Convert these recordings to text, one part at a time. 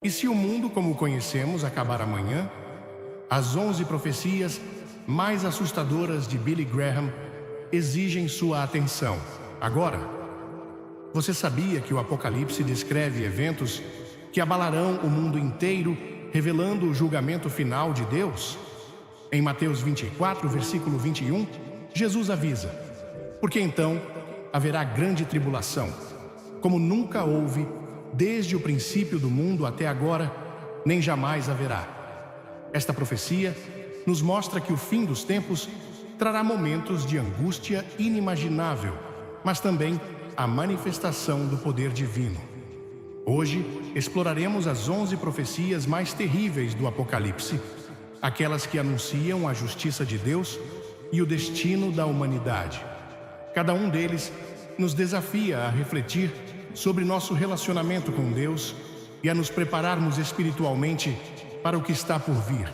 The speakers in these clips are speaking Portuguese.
E se o mundo como o conhecemos acabar amanhã, as 11 profecias mais assustadoras de Billy Graham exigem sua atenção. Agora, você sabia que o Apocalipse descreve eventos que abalarão o mundo inteiro, revelando o julgamento final de Deus? Em Mateus 24, versículo 21, Jesus avisa: porque então haverá grande tribulação, como nunca houve desde o princípio do mundo até agora, nem jamais haverá. Esta profecia nos mostra que o fim dos tempos trará momentos de angústia inimaginável, mas também a manifestação do poder divino. Hoje exploraremos as 11 profecias mais terríveis do Apocalipse, aquelas que anunciam a justiça de Deus e o destino da humanidade. Cada um deles nos desafia a refletir sobre nosso relacionamento com Deus e a nos prepararmos espiritualmente para o que está por vir.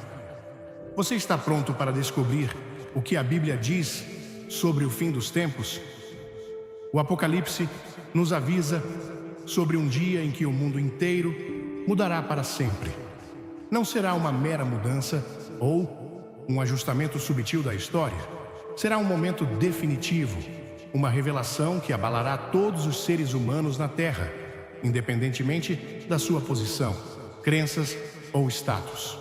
Você está pronto para descobrir o que a Bíblia diz sobre o fim dos tempos? O Apocalipse nos avisa sobre um dia em que o mundo inteiro mudará para sempre. Não será uma mera mudança ou um ajustamento sutil da história. Será um momento definitivo, uma revelação que abalará todos os seres humanos na Terra, independentemente da sua posição, crenças ou status.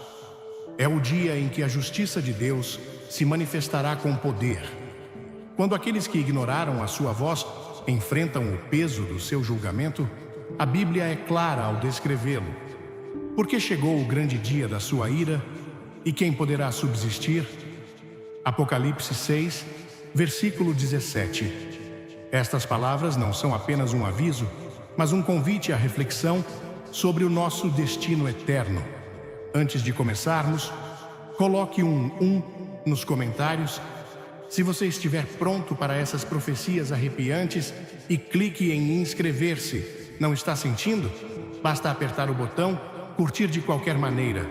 É o dia em que a justiça de Deus se manifestará com poder. Quando aqueles que ignoraram a sua voz enfrentam o peso do seu julgamento, a Bíblia é clara ao descrevê-lo. Porque chegou o grande dia da sua ira, e quem poderá subsistir? Apocalipse 6, versículo 17. Estas palavras não são apenas um aviso, mas um convite à reflexão sobre o nosso destino eterno. Antes de começarmos, coloque um nos comentários se você estiver pronto para essas profecias arrepiantes e clique em inscrever-se. Não está sentindo? Basta apertar o botão curtir de qualquer maneira.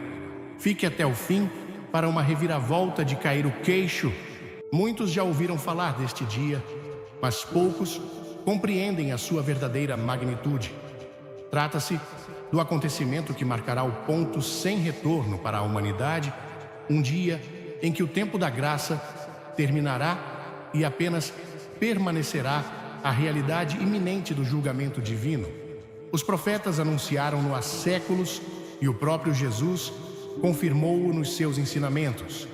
Fique até o fim para uma reviravolta de cair o queixo. Muitos já ouviram falar deste dia, mas poucos compreendem a sua verdadeira magnitude. Trata-se do acontecimento que marcará o ponto sem retorno para a humanidade, um dia em que o tempo da graça terminará e apenas permanecerá a realidade iminente do julgamento divino. Os profetas anunciaram-no há séculos e o próprio Jesus confirmou-o nos seus ensinamentos.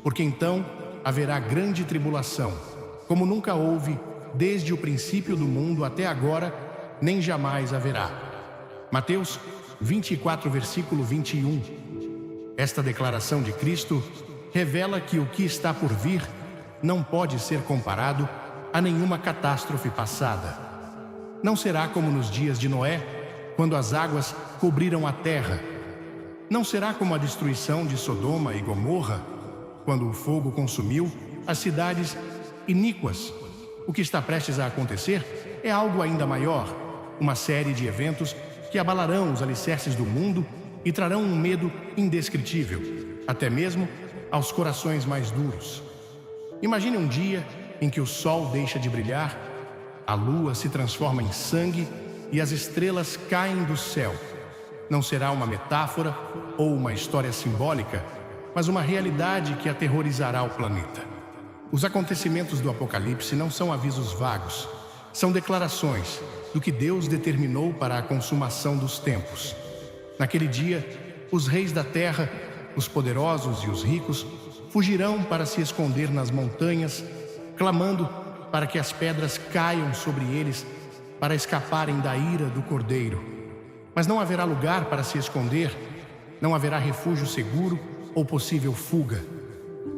Porque então haverá grande tribulação, como nunca houve desde o princípio do mundo até agora, nem jamais haverá. Mateus 24, versículo 21. Esta declaração de Cristo revela que o que está por vir não pode ser comparado a nenhuma catástrofe passada. Não será como nos dias de Noé, quando as águas cobriram a terra. Não será como a destruição de Sodoma e Gomorra, quando o fogo consumiu as cidades iníquas. O que está prestes a acontecer é algo ainda maior, uma série de eventos que abalarão os alicerces do mundo e trarão um medo indescritível, até mesmo aos corações mais duros. Imagine um dia em que o sol deixa de brilhar, a lua se transforma em sangue e as estrelas caem do céu. Não será uma metáfora ou uma história simbólica, mas uma realidade que aterrorizará o planeta. Os acontecimentos do Apocalipse não são avisos vagos, são declarações do que Deus determinou para a consumação dos tempos. Naquele dia, os reis da terra, os poderosos e os ricos fugirão para se esconder nas montanhas, clamando para que as pedras caiam sobre eles para escaparem da ira do Cordeiro. Mas não haverá lugar para se esconder, não haverá refúgio seguro ou possível fuga.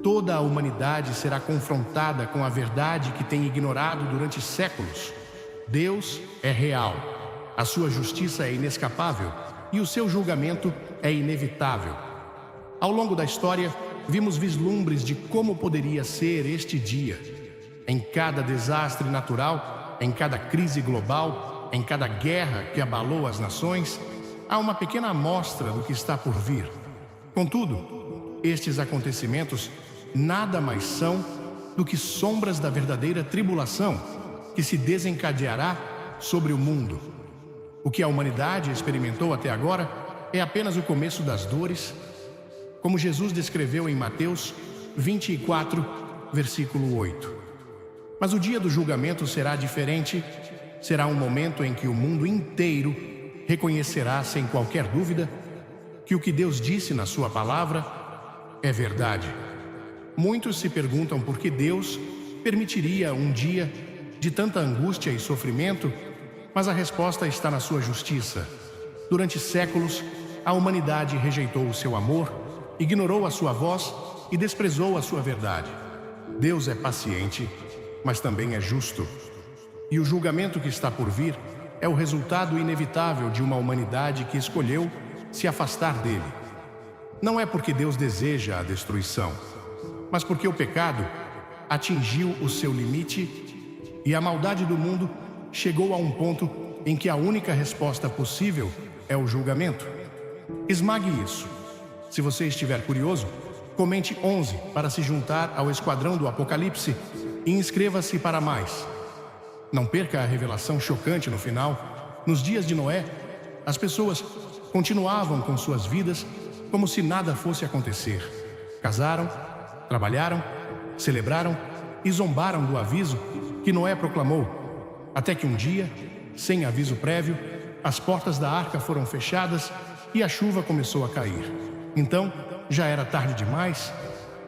Toda a humanidade será confrontada com a verdade que tem ignorado durante séculos. Deus é real, a sua justiça é inescapável e o seu julgamento é inevitável. Ao longo da história, vimos vislumbres de como poderia ser este dia. Em cada desastre natural, em cada crise global, em cada guerra que abalou as nações, há uma pequena amostra do que está por vir. Contudo, estes acontecimentos nada mais são do que sombras da verdadeira tribulação que se desencadeará sobre o mundo. O que a humanidade experimentou até agora é apenas o começo das dores, como Jesus descreveu em Mateus 24, versículo 8. Mas o dia do julgamento será diferente. Será um momento em que o mundo inteiro reconhecerá sem qualquer dúvida que o que Deus disse na sua palavra é verdade. Muitos se perguntam por que Deus permitiria um dia de tanta angústia e sofrimento, mas a resposta está na sua justiça. Durante séculos, a humanidade rejeitou o seu amor, ignorou a sua voz e desprezou a sua verdade. Deus é paciente, mas também é justo. E o julgamento que está por vir é o resultado inevitável de uma humanidade que escolheu se afastar dele. Não é porque Deus deseja a destruição, mas porque o pecado atingiu o seu limite e a maldade do mundo chegou a um ponto em que a única resposta possível é o julgamento. Esmague isso. Se você estiver curioso, comente 11 para se juntar ao esquadrão do Apocalipse e inscreva-se para mais. Não perca a revelação chocante no final. Nos dias de Noé, as pessoas continuavam com suas vidas como se nada fosse acontecer. Casaram, trabalharam, celebraram e zombaram do aviso que Noé proclamou, até que um dia, sem aviso prévio, as portas da arca foram fechadas e a chuva começou a cair. Então, já era tarde demais.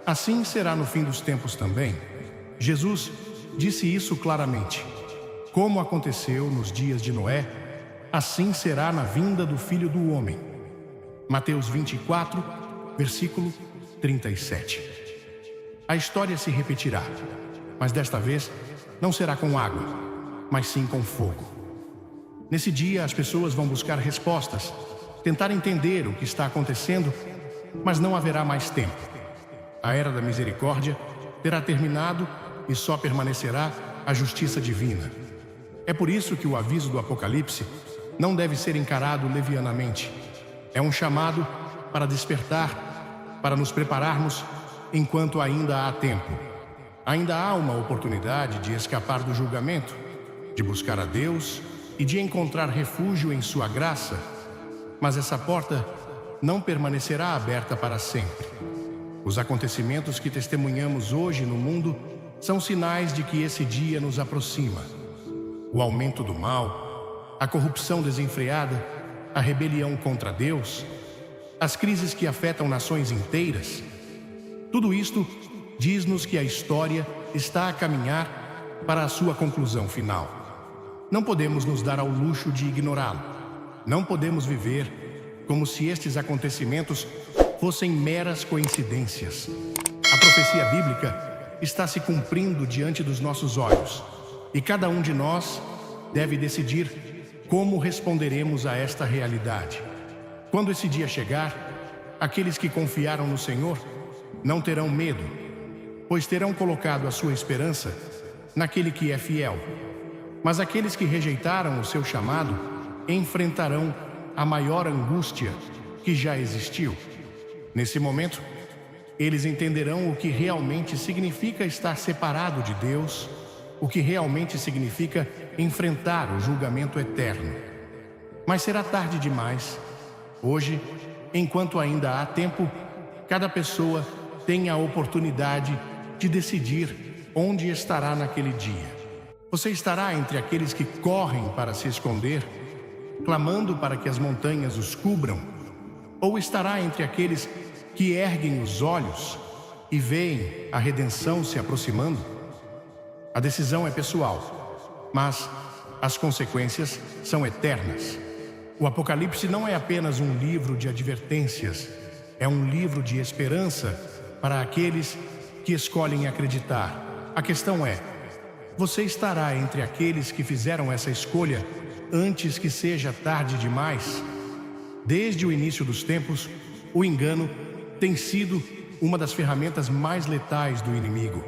Assim será no fim dos tempos também. Jesus disse isso claramente. Como aconteceu nos dias de Noé, assim será na vinda do Filho do Homem. Mateus 24, versículo 37. A história se repetirá, mas desta vez não será com água, mas sim com fogo. Nesse dia as pessoas vão buscar respostas, tentar entender o que está acontecendo, mas não haverá mais tempo. A era da misericórdia terá terminado e só permanecerá a justiça divina. É por isso que o aviso do Apocalipse não deve ser encarado levianamente. É um chamado para despertar, para nos prepararmos enquanto ainda há tempo. Ainda há uma oportunidade de escapar do julgamento, de buscar a Deus e de encontrar refúgio em sua graça. Mas essa porta não permanecerá aberta para sempre. Os acontecimentos que testemunhamos hoje no mundo são sinais de que esse dia nos aproxima. O aumento do mal, a corrupção desenfreada, a rebelião contra Deus, as crises que afetam nações inteiras, tudo isto diz-nos que a história está a caminhar para a sua conclusão final. Não podemos nos dar ao luxo de ignorá-lo. Não podemos viver como se estes acontecimentos fossem meras coincidências. A profecia bíblica está se cumprindo diante dos nossos olhos, e cada um de nós deve decidir como responderemos a esta realidade. Quando esse dia chegar, aqueles que confiaram no Senhor não terão medo, pois terão colocado a sua esperança naquele que é fiel. Mas aqueles que rejeitaram o seu chamado enfrentarão a maior angústia que já existiu. Nesse momento, eles entenderão o que realmente significa estar separado de Deus, o que realmente significa enfrentar o julgamento eterno. Mas será tarde demais. Hoje, enquanto ainda há tempo, cada pessoa tem a oportunidade de decidir onde estará naquele dia. Você estará entre aqueles que correm para se esconder, clamando para que as montanhas os cubram, ou estará entre aqueles que erguem os olhos e veem a redenção se aproximando? A decisão é pessoal, mas as consequências são eternas. O Apocalipse não é apenas um livro de advertências, é um livro de esperança para aqueles que escolhem acreditar. A questão é: você estará entre aqueles que fizeram essa escolha antes que seja tarde demais? Desde o início dos tempos, o engano tem sido uma das ferramentas mais letais do inimigo.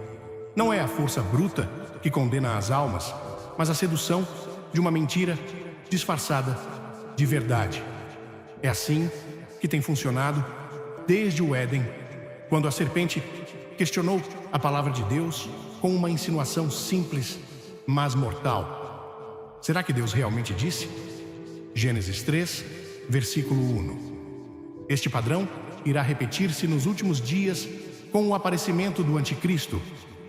Não é a força bruta que condena as almas, mas a sedução de uma mentira disfarçada de verdade. É assim que tem funcionado desde o Éden, quando a serpente questionou a palavra de Deus com uma insinuação simples, mas mortal. Será que Deus realmente disse? Gênesis 3, versículo 1. Este padrão irá repetir-se nos últimos dias com o aparecimento do Anticristo,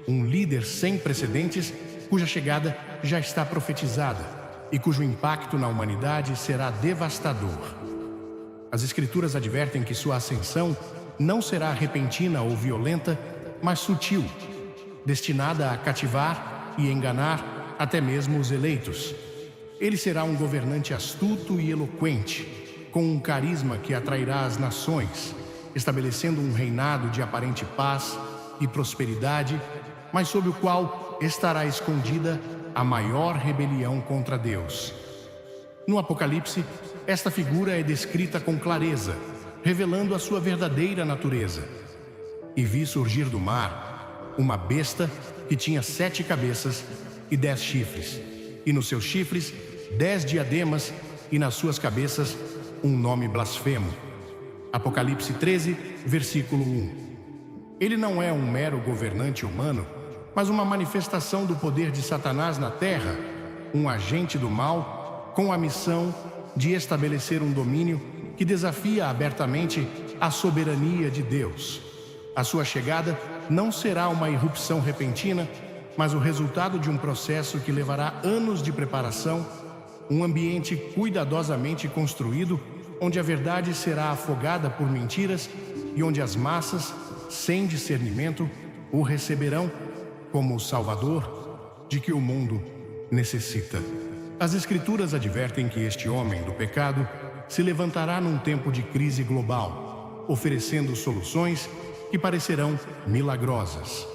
um líder sem precedentes cuja chegada já está profetizada e cujo impacto na humanidade será devastador. As Escrituras advertem que sua ascensão não será repentina ou violenta, mas sutil, destinada a cativar e enganar até mesmo os eleitos. Ele será um governante astuto e eloquente, com um carisma que atrairá as nações, estabelecendo um reinado de aparente paz e prosperidade, mas sob o qual estará escondida a maior rebelião contra Deus. No Apocalipse, esta figura é descrita com clareza, revelando a sua verdadeira natureza. E vi surgir do mar uma besta que tinha 7 cabeças e 10 chifres, e nos seus chifres 10 diademas, e nas suas cabeças um nome blasfemo. Apocalipse 13, versículo 1. Ele não é um mero governante humano, mas uma manifestação do poder de Satanás na terra, um agente do mal com a missão de estabelecer um domínio que desafia abertamente a soberania de Deus. A sua chegada não será uma irrupção repentina, mas o resultado de um processo que levará anos de preparação, um ambiente cuidadosamente construído, onde a verdade será afogada por mentiras e onde as massas, sem discernimento, o receberão como o Salvador de que o mundo necessita. As Escrituras advertem que este homem do pecado se levantará num tempo de crise global, oferecendo soluções que parecerão milagrosas.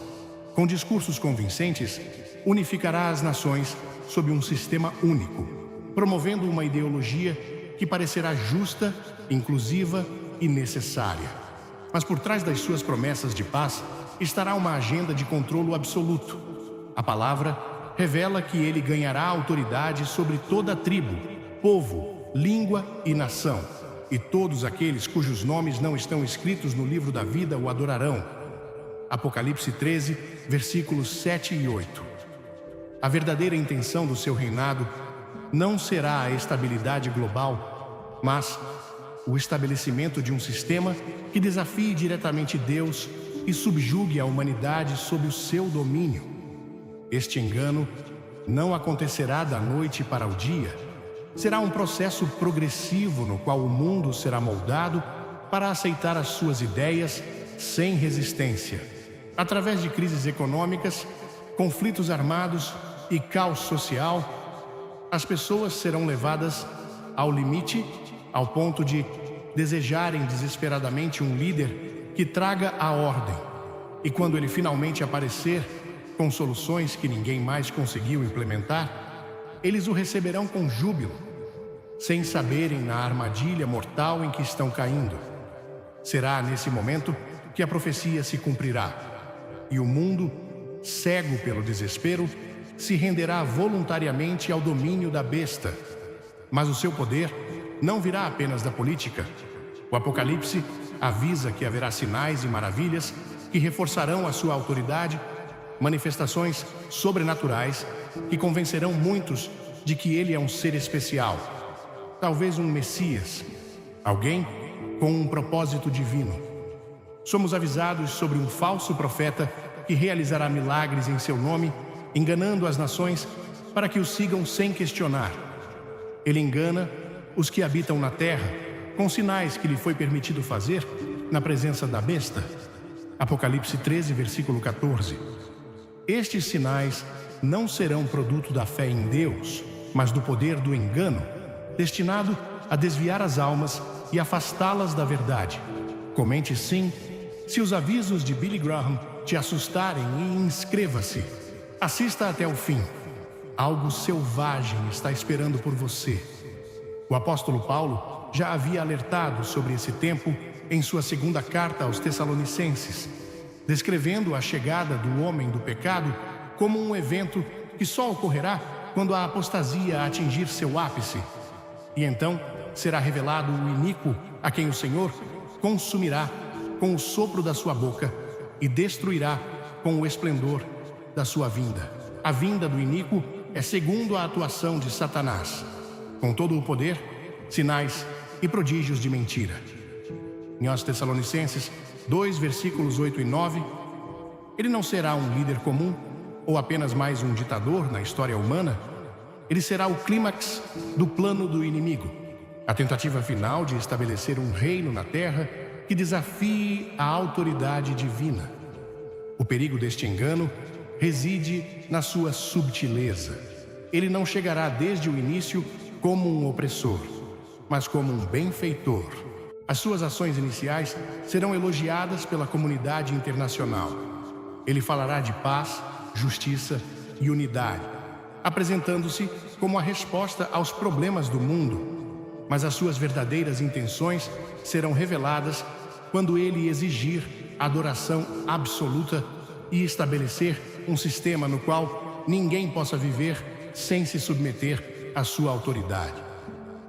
Com discursos convincentes, unificará as nações sob um sistema único, promovendo uma ideologia que parecerá justa, inclusiva e necessária. Mas por trás das suas promessas de paz estará uma agenda de controlo absoluto. A palavra revela que ele ganhará autoridade sobre toda a tribo, povo, língua e nação, e todos aqueles cujos nomes não estão escritos no livro da vida o adorarão. Apocalipse 13, versículos 7 e 8. A verdadeira intenção do seu reinado não será a estabilidade global, mas o estabelecimento de um sistema que desafie diretamente Deus e subjugue a humanidade sob o seu domínio. Este engano não acontecerá da noite para o dia. Será um processo progressivo no qual o mundo será moldado para aceitar as suas ideias sem resistência. Através de crises econômicas, conflitos armados e caos social, as pessoas serão levadas ao limite, ao ponto de desejarem desesperadamente um líder que traga a ordem. E quando ele finalmente aparecer com soluções que ninguém mais conseguiu implementar, eles o receberão com júbilo, sem saberem na armadilha mortal em que estão caindo. Será nesse momento que a profecia se cumprirá, e o mundo, cego pelo desespero, se renderá voluntariamente ao domínio da besta. Mas o seu poder não virá apenas da política. O Apocalipse avisa que haverá sinais e maravilhas que reforçarão a sua autoridade, manifestações sobrenaturais que convencerão muitos de que ele é um ser especial, talvez um Messias, alguém com um propósito divino. Somos avisados sobre um falso profeta que realizará milagres em seu nome, enganando as nações para que o sigam sem questionar. Ele engana os que habitam na terra com sinais que lhe foi permitido fazer na presença da besta. Apocalipse 13, versículo 14. Estes sinais não serão produto da fé em Deus, mas do poder do engano, destinado a desviar as almas e afastá-las da verdade. Comente sim, se os avisos de Billy Graham te assustarem, e inscreva-se. Assista até o fim. Algo selvagem está esperando por você. O apóstolo Paulo já havia alertado sobre esse tempo em sua segunda carta aos Tessalonicenses, descrevendo a chegada do homem do pecado como um evento que só ocorrerá quando a apostasia atingir seu ápice. E então será revelado o iníquo a quem o Senhor consumirá com o sopro da sua boca e destruirá com o esplendor da sua vinda. A vinda do iníquo é segundo a atuação de Satanás, com todo o poder, sinais e prodígios de mentira. Em aos Tessalonicenses 2, versículos 8 e 9, ele não será um líder comum ou apenas mais um ditador na história humana. Ele será o clímax do plano do inimigo, a tentativa final de estabelecer um reino na terra que desafie a autoridade divina. O perigo deste engano reside na sua subtileza. Ele não chegará desde o início como um opressor, mas como um benfeitor. As suas ações iniciais serão elogiadas pela comunidade internacional. Ele falará de paz, justiça e unidade, apresentando-se como a resposta aos problemas do mundo. Mas as suas verdadeiras intenções serão reveladas quando ele exigir adoração absoluta e estabelecer um sistema no qual ninguém possa viver sem se submeter à sua autoridade.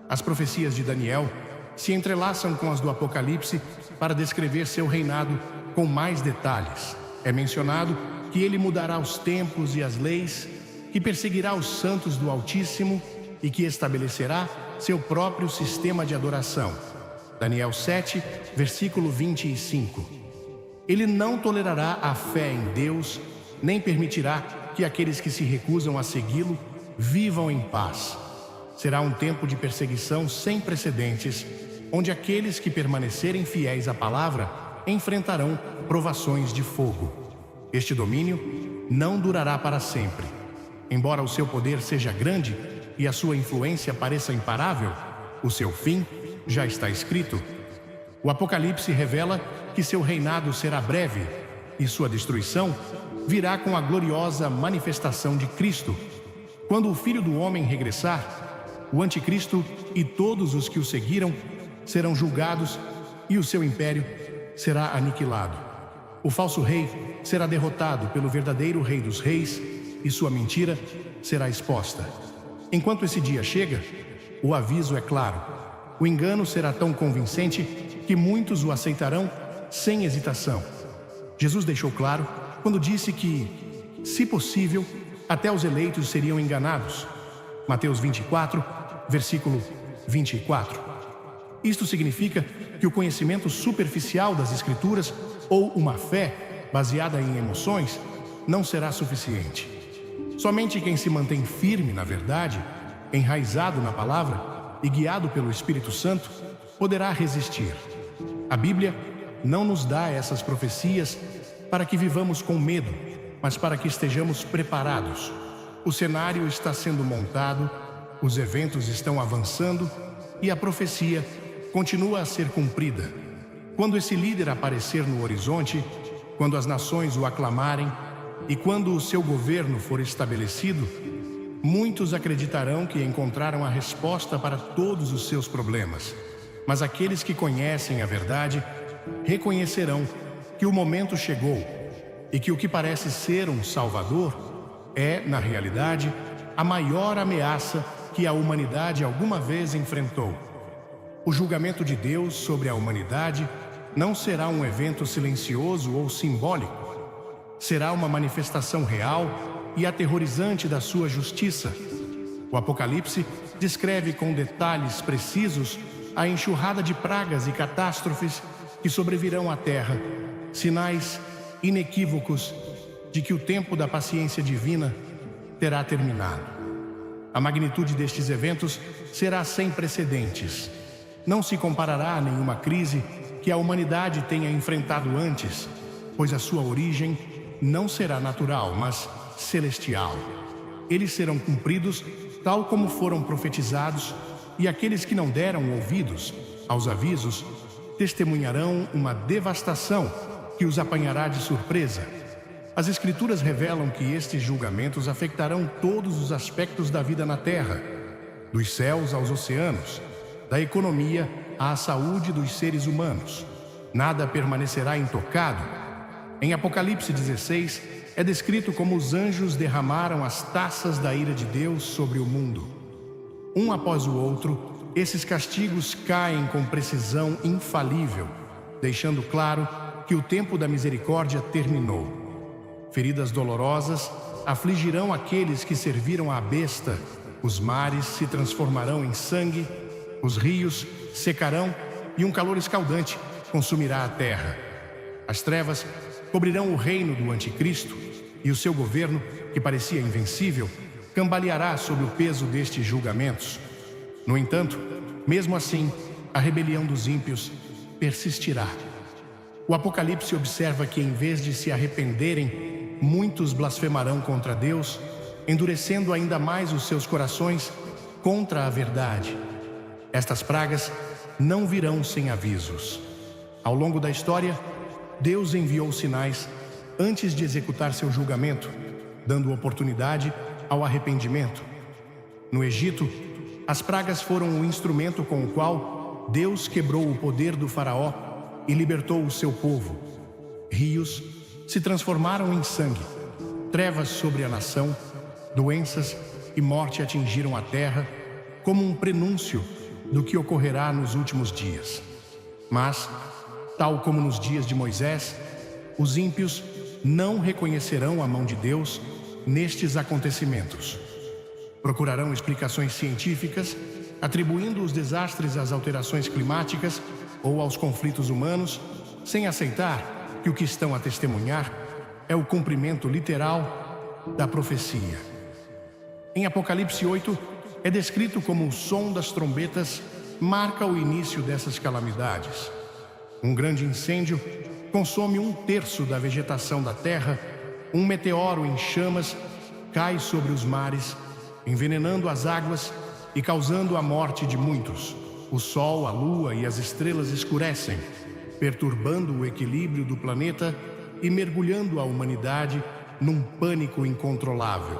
As profecias de Daniel se entrelaçam com as do Apocalipse para descrever seu reinado com mais detalhes. É mencionado que ele mudará os tempos e as leis, que perseguirá os santos do Altíssimo e que estabelecerá seu próprio sistema de adoração. Daniel 7, versículo 25. Ele não tolerará a fé em Deus, nem permitirá que aqueles que se recusam a segui-lo vivam em paz. Será um tempo de perseguição sem precedentes, onde aqueles que permanecerem fiéis à palavra enfrentarão provações de fogo. Este domínio não durará para sempre. Embora o seu poder seja grande e a sua influência pareça imparável, o seu fim já está escrito. O Apocalipse revela que seu reinado será breve e sua destruição virá com a gloriosa manifestação de Cristo. Quando o Filho do Homem regressar, o Anticristo e todos os que o seguiram serão julgados e o seu império será aniquilado. O falso rei será derrotado pelo verdadeiro Rei dos Reis e sua mentira será exposta. Enquanto esse dia chega, o aviso é claro. O engano será tão convincente que muitos o aceitarão sem hesitação. Jesus deixou claro quando disse que, se possível, até os eleitos seriam enganados. Mateus 24, versículo 24. Isto significa que o conhecimento superficial das Escrituras ou uma fé baseada em emoções não será suficiente. Somente quem se mantém firme na verdade, enraizado na palavra e guiado pelo Espírito Santo, poderá resistir. A Bíblia não nos dá essas profecias para que vivamos com medo, mas para que estejamos preparados. O cenário está sendo montado, os eventos estão avançando e a profecia continua a ser cumprida. Quando esse líder aparecer no horizonte, quando as nações o aclamarem e quando o seu governo for estabelecido, muitos acreditarão que encontraram a resposta para todos os seus problemas. Mas aqueles que conhecem a verdade reconhecerão que o momento chegou e que o que parece ser um salvador é, na realidade, a maior ameaça que a humanidade alguma vez enfrentou. O julgamento de Deus sobre a humanidade não será um evento silencioso ou simbólico. Será uma manifestação real e aterrorizante da sua justiça. O Apocalipse descreve com detalhes precisos a enxurrada de pragas e catástrofes que sobrevirão à terra, sinais inequívocos de que o tempo da paciência divina terá terminado. A magnitude destes eventos será sem precedentes. Não se comparará a nenhuma crise que a humanidade tenha enfrentado antes, pois a sua origem não será natural, mas celestial. Eles serão cumpridos tal como foram profetizados, e aqueles que não deram ouvidos aos avisos testemunharão uma devastação que os apanhará de surpresa. As Escrituras revelam que estes julgamentos afetarão todos os aspectos da vida na terra, dos céus aos oceanos, da economia à saúde dos seres humanos. Nada permanecerá intocado. Em Apocalipse 16, é descrito como os anjos derramaram as taças da ira de Deus sobre o mundo. Um após o outro, esses castigos caem com precisão infalível, deixando claro que o tempo da misericórdia terminou. Feridas dolorosas afligirão aqueles que serviram à besta, os mares se transformarão em sangue, os rios secarão e um calor escaldante consumirá a terra. As trevas cobrirão o reino do anticristo e o seu governo, que parecia invencível, cambaleará sob o peso destes julgamentos. No entanto, mesmo assim, a rebelião dos ímpios persistirá. O Apocalipse observa que, em vez de se arrependerem, muitos blasfemarão contra Deus, endurecendo ainda mais os seus corações contra a verdade. Estas pragas não virão sem avisos. Ao longo da história, Deus enviou sinais antes de executar seu julgamento, dando oportunidade ao arrependimento. No Egito, as pragas foram o instrumento com o qual Deus quebrou o poder do faraó e libertou o seu povo. Rios se transformaram em sangue, trevas sobre a nação, doenças e morte atingiram a terra como um prenúncio do que ocorrerá nos últimos dias. Mas, tal como nos dias de Moisés, os ímpios não reconhecerão a mão de Deus nestes acontecimentos. Procurarão explicações científicas, atribuindo os desastres às alterações climáticas ou aos conflitos humanos, sem aceitar que o que estão a testemunhar é o cumprimento literal da profecia. Em Apocalipse 8, é descrito como o som das trombetas marca o início dessas calamidades. Um grande incêndio consome 1/3 da vegetação da terra, um meteoro em chamas cai sobre os mares, envenenando as águas e causando a morte de muitos. O sol, a lua e as estrelas escurecem, perturbando o equilíbrio do planeta e mergulhando a humanidade num pânico incontrolável.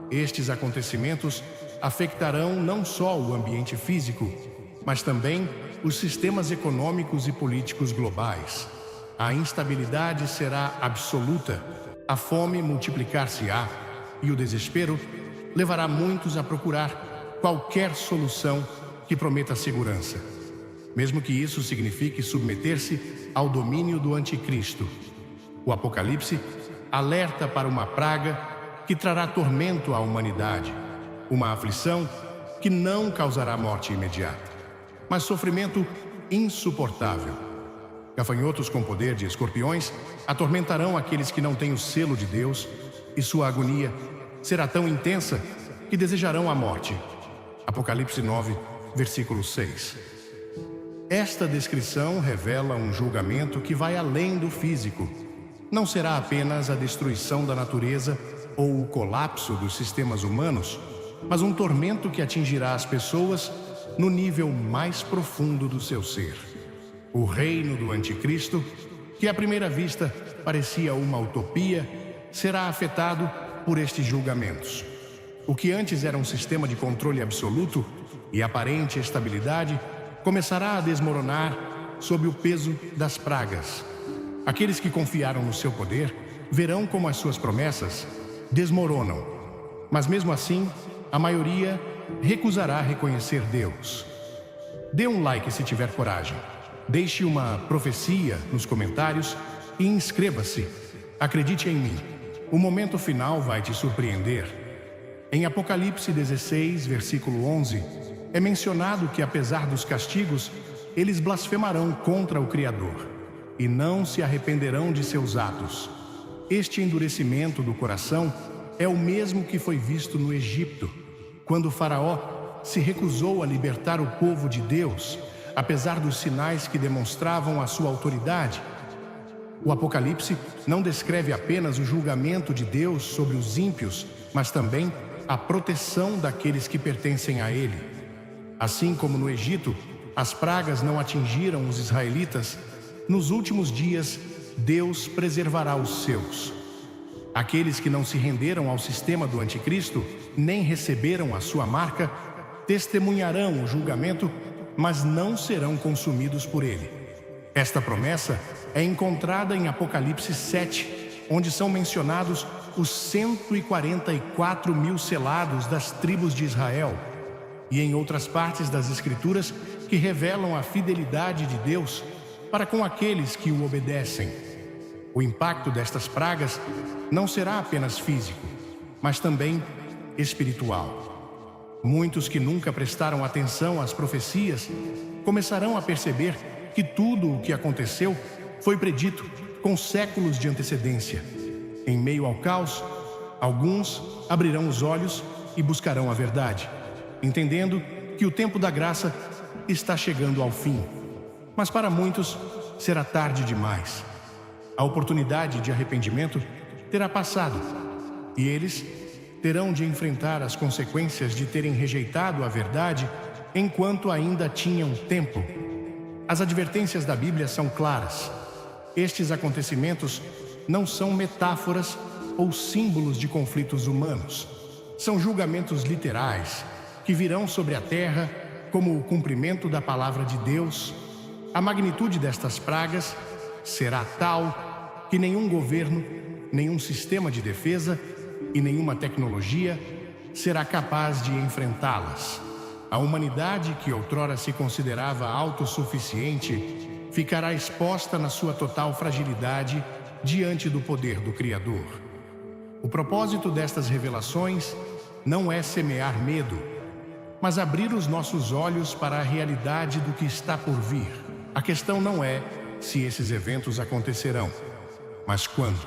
Estes acontecimentos afetarão não só o ambiente físico, mas também os sistemas econômicos e políticos globais. A instabilidade será absoluta, a fome multiplicar-se-á e o desespero levará muitos a procurar qualquer solução que prometa segurança, mesmo que isso signifique submeter-se ao domínio do anticristo. O Apocalipse alerta para uma praga que trará tormento à humanidade, uma aflição que não causará morte imediata, mas sofrimento insuportável. Gafanhotos com poder de escorpiões atormentarão aqueles que não têm o selo de Deus, e sua agonia será tão intensa que desejarão a morte. Apocalipse 9, versículo 6. Esta descrição revela um julgamento que vai além do físico. Não será apenas a destruição da natureza ou o colapso dos sistemas humanos, mas um tormento que atingirá as pessoas no nível mais profundo do seu ser. O reino do anticristo, que à primeira vista parecia uma utopia, será afetado por estes julgamentos. O que antes era um sistema de controle absoluto e aparente estabilidade, começará a desmoronar sob o peso das pragas. Aqueles que confiaram no seu poder verão como as suas promessas desmoronam, mas mesmo assim, a maioria recusará reconhecer Deus. Dê um like se tiver coragem. Deixe uma profecia nos comentários e inscreva-se. Acredite em mim, o momento final vai te surpreender. Em Apocalipse 16, versículo 11, é mencionado que, apesar dos castigos, eles blasfemarão contra o Criador e não se arrependerão de seus atos. Este endurecimento do coração é o mesmo que foi visto no Egito, quando o faraó se recusou a libertar o povo de Deus, apesar dos sinais que demonstravam a sua autoridade. O Apocalipse não descreve apenas o julgamento de Deus sobre os ímpios, mas também a proteção daqueles que pertencem a Ele. Assim como no Egito, as pragas não atingiram os israelitas, nos últimos dias, Deus preservará os seus. Aqueles que não se renderam ao sistema do anticristo, nem receberam a sua marca, testemunharão o julgamento, mas não serão consumidos por ele. Esta promessa é encontrada em Apocalipse 7, onde são mencionados os 144 mil selados das tribos de Israel, e em outras partes das Escrituras que revelam a fidelidade de Deus para com aqueles que o obedecem. O impacto destas pragas não será apenas físico, mas também espiritual. Muitos que nunca prestaram atenção às profecias começarão a perceber que tudo o que aconteceu foi predito com séculos de antecedência. Em meio ao caos, alguns abrirão os olhos e buscarão a verdade, entendendo que o tempo da graça está chegando ao fim. Mas para muitos será tarde demais. A oportunidade de arrependimento terá passado e eles terão de enfrentar as consequências de terem rejeitado a verdade enquanto ainda tinham tempo. As advertências da Bíblia são claras. Estes acontecimentos não são metáforas ou símbolos de conflitos humanos. São julgamentos literais que virão sobre a terra como o cumprimento da palavra de Deus. A magnitude destas pragas será tal que nenhum governo, nenhum sistema de defesa e nenhuma tecnologia será capaz de enfrentá-las. A humanidade, que outrora se considerava autossuficiente, ficará exposta na sua total fragilidade diante do poder do Criador. O propósito destas revelações não é semear medo, mas abrir os nossos olhos para a realidade do que está por vir. A questão não é se esses eventos acontecerão, mas quando.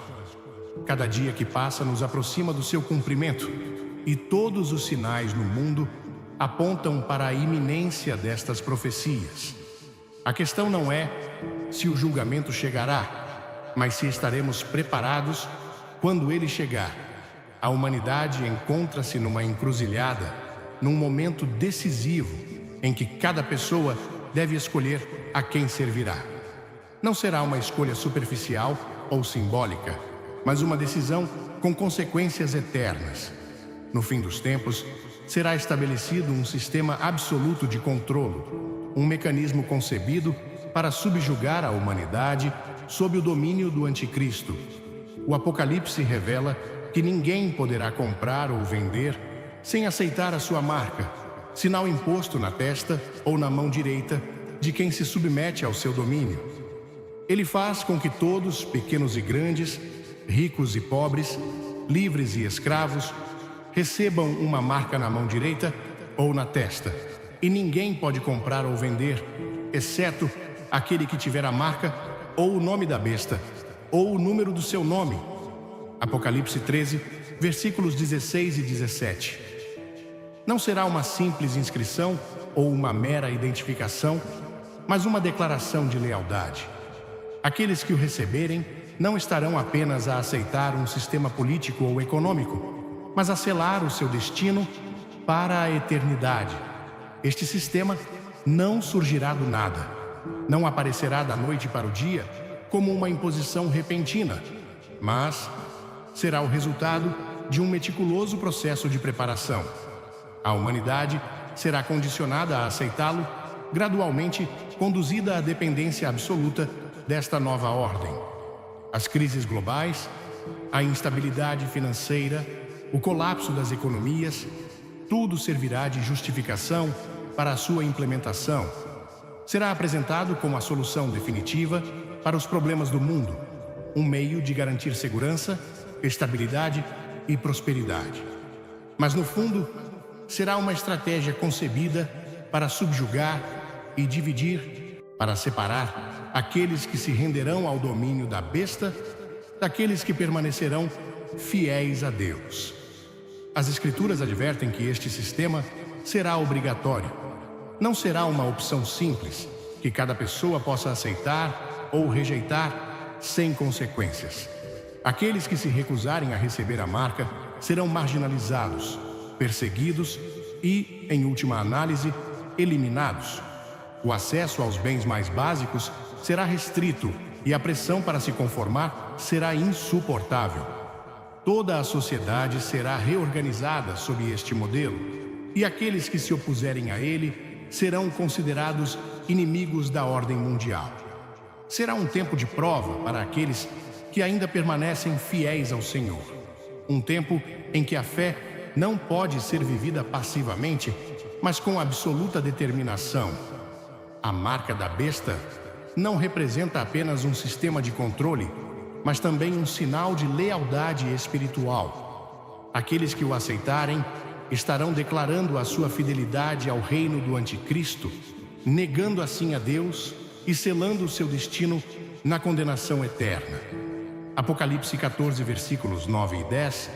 Cada dia que passa nos aproxima do seu cumprimento, e todos os sinais no mundo apontam para a iminência destas profecias. A questão não é se o julgamento chegará, mas se estaremos preparados quando ele chegar. A humanidade encontra-se numa encruzilhada, num momento decisivo em que cada pessoa deve escolher a quem servirá. Não será uma escolha superficial ou simbólica, mas uma decisão com consequências eternas. No fim dos tempos, será estabelecido um sistema absoluto de controle, um mecanismo concebido para subjugar a humanidade sob o domínio do Anticristo. O Apocalipse revela que ninguém poderá comprar ou vender sem aceitar a sua marca, sinal imposto na testa ou na mão direita de quem se submete ao seu domínio. Ele faz com que todos, pequenos e grandes, ricos e pobres, livres e escravos, recebam uma marca na mão direita ou na testa, e ninguém pode comprar ou vender, exceto aquele que tiver a marca ou o nome da besta, ou o número do seu nome. Apocalipse 13, versículos 16 e 17. Não será uma simples inscrição ou uma mera identificação, mas uma declaração de lealdade. Aqueles que o receberem não estarão apenas a aceitar um sistema político ou econômico, mas a selar o seu destino para a eternidade. Este sistema não surgirá do nada, não aparecerá da noite para o dia como uma imposição repentina, mas será o resultado de um meticuloso processo de preparação. A humanidade será condicionada a aceitá-lo, gradualmente conduzida à dependência absoluta desta nova ordem. As crises globais, a instabilidade financeira, o colapso das economias, tudo servirá de justificação para a sua implementação. Será apresentado como a solução definitiva para os problemas do mundo, um meio de garantir segurança, estabilidade e prosperidade. Mas no fundo, será uma estratégia concebida para subjugar e dividir, para separar aqueles que se renderão ao domínio da besta daqueles que permanecerão fiéis a Deus. As Escrituras advertem que este sistema será obrigatório. Não será uma opção simples, que cada pessoa possa aceitar ou rejeitar sem consequências. Aqueles que se recusarem a receber a marca serão marginalizados, perseguidos e, em última análise, eliminados. O acesso aos bens mais básicos será restrito e a pressão para se conformar será insuportável. Toda a sociedade será reorganizada sob este modelo, e aqueles que se opuserem a ele serão considerados inimigos da ordem mundial. Será um tempo de prova para aqueles que ainda permanecem fiéis ao Senhor. Um tempo em que a fé não pode ser vivida passivamente, mas com absoluta determinação. A marca da besta não representa apenas um sistema de controle, mas também um sinal de lealdade espiritual. Aqueles que o aceitarem estarão declarando a sua fidelidade ao reino do Anticristo, negando assim a Deus e selando o seu destino na condenação eterna. Apocalipse 14, versículos 9 e 10,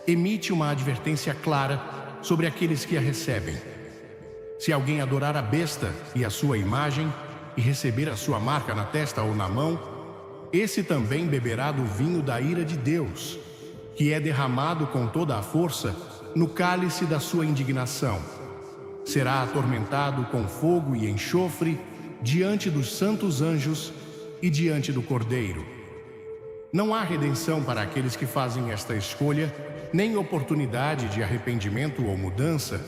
emite uma advertência clara sobre aqueles que a recebem. Se alguém adorar a besta e a sua imagem e receber a sua marca na testa ou na mão, esse também beberá do vinho da ira de Deus, que é derramado com toda a força no cálice da sua indignação. Será atormentado com fogo e enxofre diante dos santos anjos e diante do Cordeiro. Não há redenção para aqueles que fazem esta escolha, nem oportunidade de arrependimento ou mudança.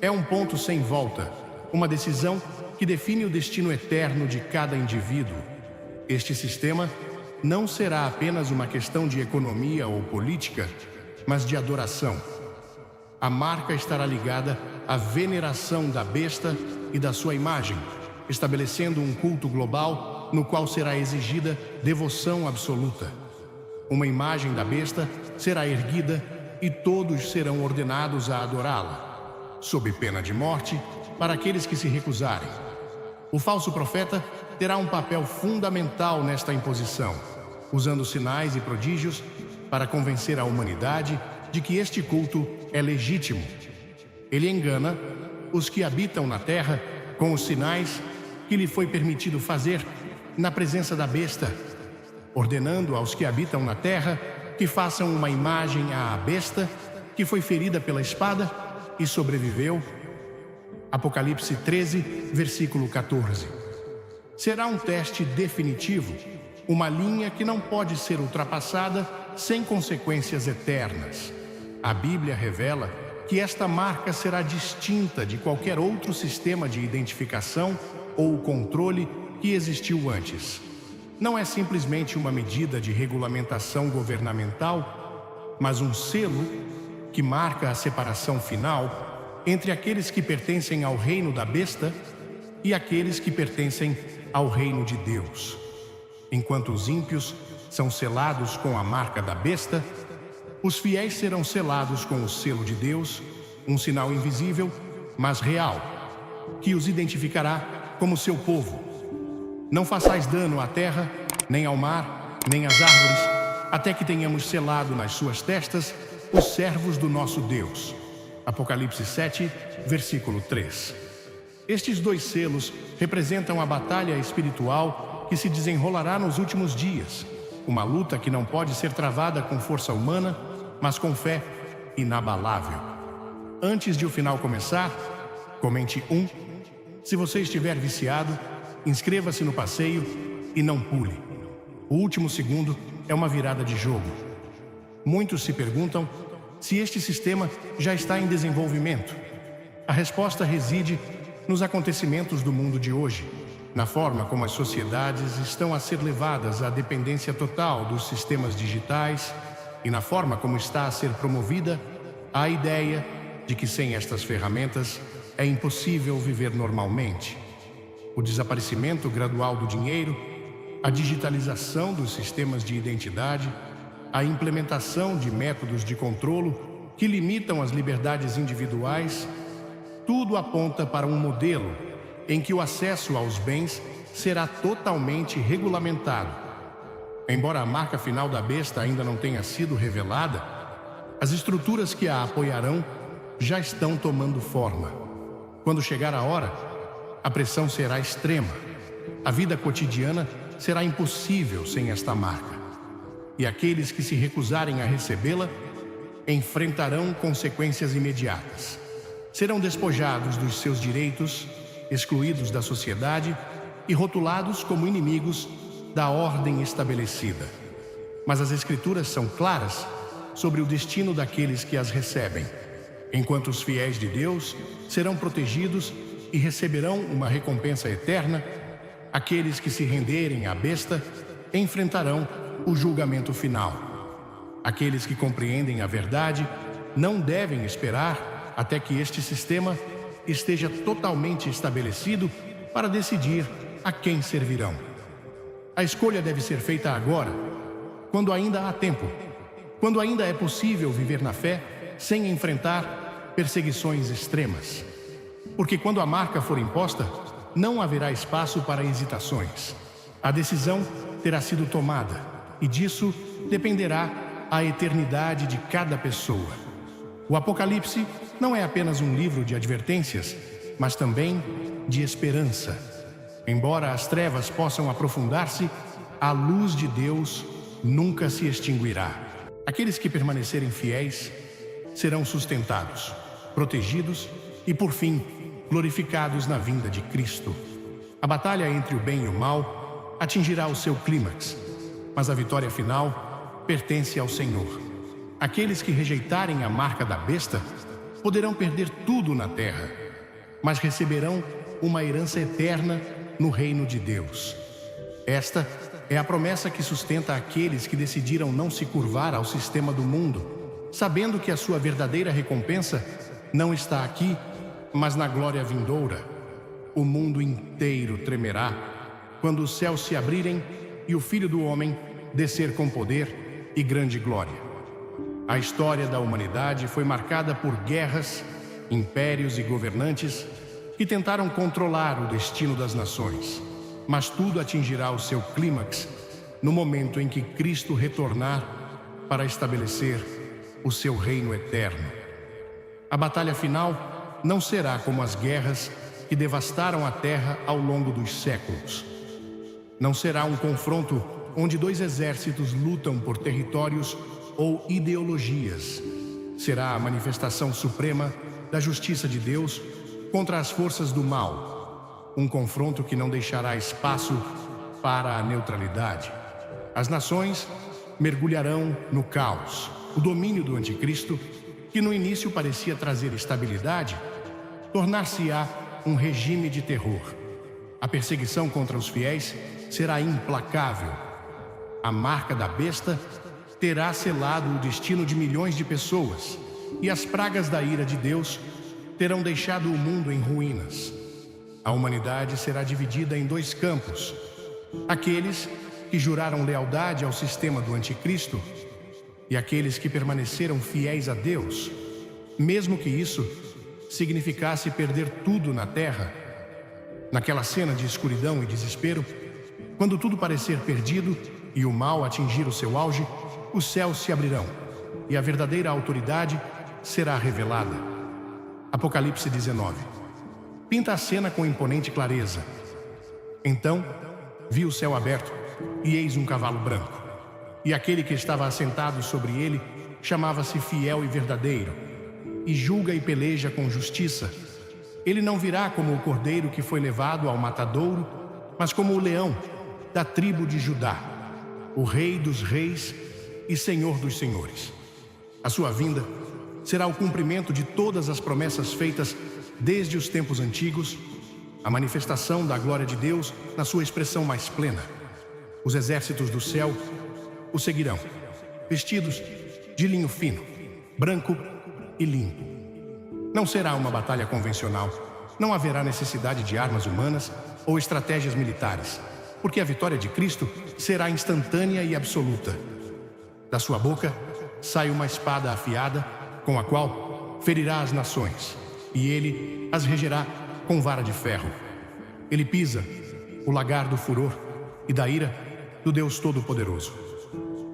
É um ponto sem volta, uma decisão que define o destino eterno de cada indivíduo. Este sistema não será apenas uma questão de economia ou política, mas de adoração. A marca estará ligada à veneração da besta e da sua imagem, estabelecendo um culto global no qual será exigida devoção absoluta. Uma imagem da besta será erguida e todos serão ordenados a adorá-la, sob pena de morte para aqueles que se recusarem. O falso profeta terá um papel fundamental nesta imposição, usando sinais e prodígios para convencer a humanidade de que este culto é legítimo. Ele engana os que habitam na terra com os sinais que lhe foi permitido fazer na presença da besta, ordenando aos que habitam na terra que façam uma imagem à besta que foi ferida pela espada e sobreviveu. Apocalipse 13, versículo 14. Será um teste definitivo, uma linha que não pode ser ultrapassada sem consequências eternas. A Bíblia revela que esta marca será distinta de qualquer outro sistema de identificação ou controle que existiu antes. Não é simplesmente uma medida de regulamentação governamental, mas um selo que marca a separação final entre aqueles que pertencem ao reino da besta e aqueles que pertencem ao reino de Deus. Enquanto os ímpios são selados com a marca da besta, os fiéis serão selados com o selo de Deus, um sinal invisível, mas real, que os identificará como seu povo. Não façais dano à terra, nem ao mar, nem às árvores, até que tenhamos selado nas suas testas os servos do nosso Deus. Apocalipse 7, versículo 3. Estes dois selos representam a batalha espiritual que se desenrolará nos últimos dias, uma luta que não pode ser travada com força humana, mas com fé inabalável. Antes de o final começar, comente 1. Se você estiver viciado, inscreva-se no passeio e não pule. O último segundo é uma virada de jogo. Muitos se perguntam se este sistema já está em desenvolvimento. A resposta reside nos acontecimentos do mundo de hoje, na forma como as sociedades estão a ser levadas à dependência total dos sistemas digitais e na forma como está a ser promovida a ideia de que sem estas ferramentas é impossível viver normalmente. O desaparecimento gradual do dinheiro, a digitalização dos sistemas de identidade, a implementação de métodos de controlo que limitam as liberdades individuais, tudo aponta para um modelo em que o acesso aos bens será totalmente regulamentado. Embora a marca final da besta ainda não tenha sido revelada, as estruturas que a apoiarão já estão tomando forma. Quando chegar a hora, a pressão será extrema. A vida cotidiana será impossível sem esta marca. E aqueles que se recusarem a recebê-la enfrentarão consequências imediatas. Serão despojados dos seus direitos, excluídos da sociedade e rotulados como inimigos da ordem estabelecida. Mas as Escrituras são claras sobre o destino daqueles que as recebem. Enquanto os fiéis de Deus serão protegidos e receberão uma recompensa eterna, aqueles que se renderem à besta enfrentarão o julgamento final. Aqueles que compreendem a verdade não devem esperar até que este sistema esteja totalmente estabelecido para decidir a quem servirão. A escolha deve ser feita agora, quando ainda há tempo, quando ainda é possível viver na fé sem enfrentar perseguições extremas. Porque quando a marca for imposta, não haverá espaço para hesitações. A decisão terá sido tomada, e disso dependerá a eternidade de cada pessoa. O Apocalipse não é apenas um livro de advertências, mas também de esperança. Embora as trevas possam aprofundar-se, a luz de Deus nunca se extinguirá. Aqueles que permanecerem fiéis serão sustentados, protegidos e, por fim, glorificados na vinda de Cristo. A batalha entre o bem e o mal atingirá o seu clímax, mas a vitória final pertence ao Senhor. Aqueles que rejeitarem a marca da besta poderão perder tudo na terra, mas receberão uma herança eterna no reino de Deus. Esta é a promessa que sustenta aqueles que decidiram não se curvar ao sistema do mundo, sabendo que a sua verdadeira recompensa não está aqui, mas na glória vindoura. O mundo inteiro tremerá quando os céus se abrirem e o Filho do Homem descer com poder e grande glória. A história da humanidade foi marcada por guerras, impérios e governantes que tentaram controlar o destino das nações. Mas tudo atingirá o seu clímax no momento em que Cristo retornar para estabelecer o seu reino eterno. A batalha final não será como as guerras que devastaram a terra ao longo dos séculos. Não será um confronto onde dois exércitos lutam por territórios ou ideologias. Será a manifestação suprema da justiça de Deus contra as forças do mal. Um confronto que não deixará espaço para a neutralidade. As nações mergulharão no caos. O domínio do anticristo, que no início parecia trazer estabilidade, tornar-se-á um regime de terror. A perseguição contra os fiéis será implacável. A marca da besta terá selado o destino de milhões de pessoas, e as pragas da ira de Deus terão deixado o mundo em ruínas. A humanidade será dividida em dois campos: aqueles que juraram lealdade ao sistema do anticristo e aqueles que permaneceram fiéis a Deus, mesmo que isso significasse perder tudo na terra. Naquela cena de escuridão e desespero, quando tudo parecer perdido e o mal atingir o seu auge, os céus se abrirão e a verdadeira autoridade será revelada. Apocalipse 19. Pinta a cena com imponente clareza. Então, vi o céu aberto, e eis um cavalo branco. E aquele que estava assentado sobre ele chamava-se Fiel e Verdadeiro, e julga e peleja com justiça. Ele não virá como o cordeiro que foi levado ao matadouro, mas como o leão da tribo de Judá, o Rei dos reis e Senhor dos senhores. A sua vinda será o cumprimento de todas as promessas feitas desde os tempos antigos, a manifestação da glória de Deus na sua expressão mais plena. Os exércitos do céu o seguirão, vestidos de linho fino, branco e limpo. Não será uma batalha convencional, não haverá necessidade de armas humanas ou estratégias militares, porque a vitória de Cristo será instantânea e absoluta. Da sua boca sai uma espada afiada, com a qual ferirá as nações, e ele as regerá com vara de ferro. Ele pisa o lagar do furor e da ira do Deus Todo-Poderoso.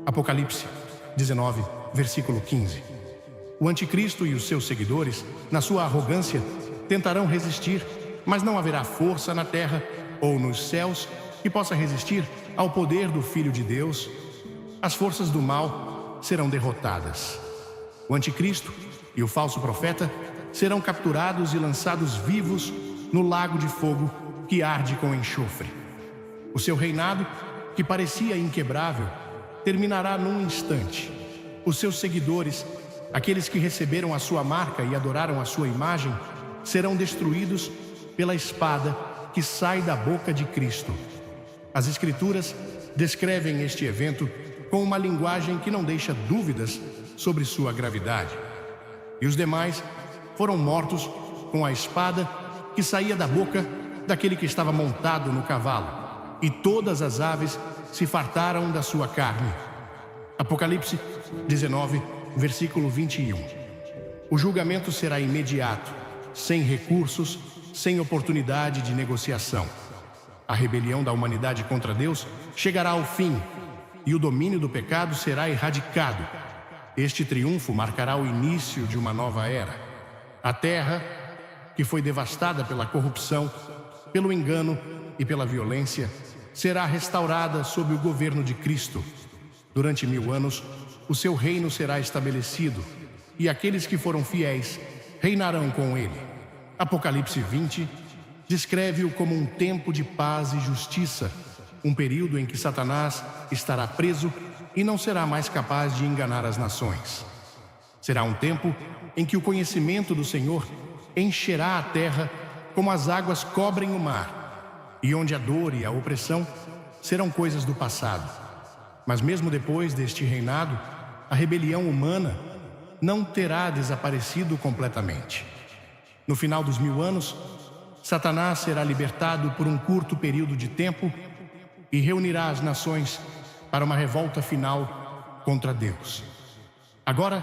Apocalipse 19, versículo 15. O anticristo e os seus seguidores, na sua arrogância, tentarão resistir, mas não haverá força na terra ou nos céus que possa resistir ao poder do Filho de Deus. As forças do mal serão derrotadas. O anticristo e o falso profeta serão capturados e lançados vivos no lago de fogo que arde com enxofre. O seu reinado, que parecia inquebrável, terminará num instante. Os seus seguidores, aqueles que receberam a sua marca e adoraram a sua imagem, serão destruídos pela espada que sai da boca de Cristo. As Escrituras descrevem este evento com uma linguagem que não deixa dúvidas sobre sua gravidade. E os demais foram mortos com a espada que saía da boca daquele que estava montado no cavalo, e todas as aves se fartaram da sua carne. Apocalipse 19, versículo 21. O julgamento será imediato, sem recursos sem oportunidade de negociação. A rebelião da humanidade contra Deus chegará ao fim e o domínio do pecado será erradicado. Este triunfo marcará o início de uma nova era. A terra, que foi devastada pela corrupção, pelo engano e pela violência, será restaurada sob o governo de Cristo. Durante 1000 anos, o seu reino será estabelecido e aqueles que foram fiéis reinarão com ele. Apocalipse 20 descreve-o como um tempo de paz e justiça, um período em que Satanás estará preso e não será mais capaz de enganar as nações. Será um tempo em que o conhecimento do Senhor encherá a terra como as águas cobrem o mar, e onde a dor e a opressão serão coisas do passado. Mas mesmo depois deste reinado, a rebelião humana não terá desaparecido completamente. No final dos 1000 anos, Satanás será libertado por um curto período de tempo e reunirá as nações para uma revolta final contra Deus. Agora,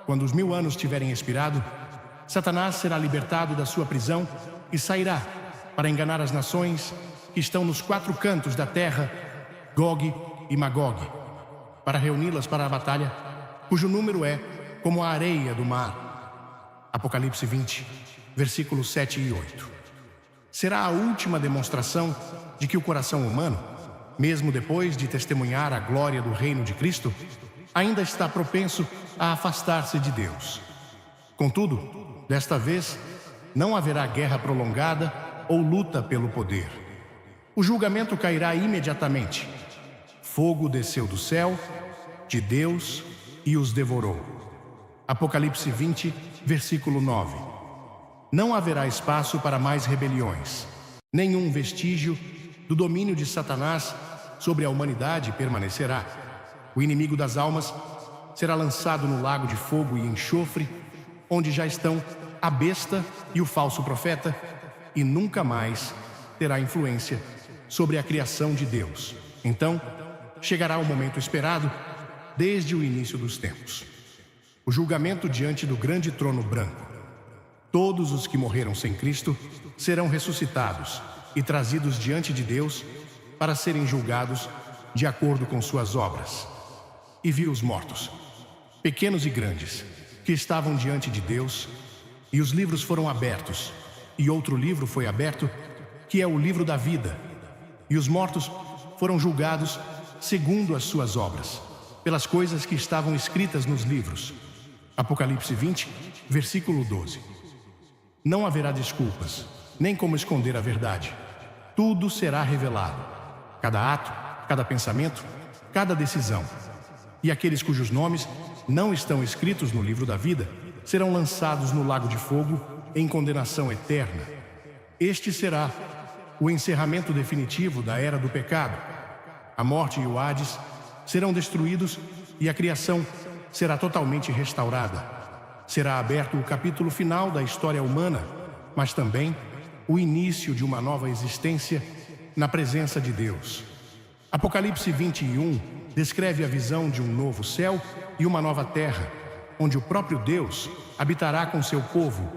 quando os 1000 anos tiverem expirado, Satanás será libertado da sua prisão e sairá para enganar as nações que estão nos 4 cantos da terra, Gog e Magog, para reuni-las para a batalha, cujo número é como a areia do mar. Apocalipse 20, versículos 7 e 8. Será a última demonstração de que o coração humano, mesmo depois de testemunhar a glória do reino de Cristo, ainda está propenso a afastar-se de Deus. Contudo, desta vez, não haverá guerra prolongada ou luta pelo poder. O julgamento cairá imediatamente. Fogo desceu do céu, de Deus, e os devorou. Apocalipse 20, versículo 9. Não haverá espaço para mais rebeliões. Nenhum vestígio do domínio de Satanás sobre a humanidade permanecerá. O inimigo das almas será lançado no lago de fogo e enxofre, onde já estão a besta e o falso profeta, e nunca mais terá influência sobre a criação de Deus. Então, chegará o momento esperado desde o início dos tempos. O julgamento diante do grande trono branco. Todos os que morreram sem Cristo serão ressuscitados e trazidos diante de Deus para serem julgados de acordo com suas obras. E vi os mortos, pequenos e grandes, que estavam diante de Deus, e os livros foram abertos, e outro livro foi aberto, que é o livro da vida, e os mortos foram julgados segundo as suas obras, pelas coisas que estavam escritas nos livros. Apocalipse 20, versículo 12. Não haverá desculpas, nem como esconder a verdade. Tudo será revelado, cada ato, cada pensamento, cada decisão. E aqueles cujos nomes não estão escritos no livro da vida serão lançados no lago de fogo em condenação eterna. Este será o encerramento definitivo da era do pecado. A morte e o Hades serão destruídos e a criação será totalmente restaurada. Será aberto o capítulo final da história humana, mas também o início de uma nova existência na presença de Deus. Apocalipse 21 descreve a visão de um novo céu e uma nova terra, onde o próprio Deus habitará com seu povo.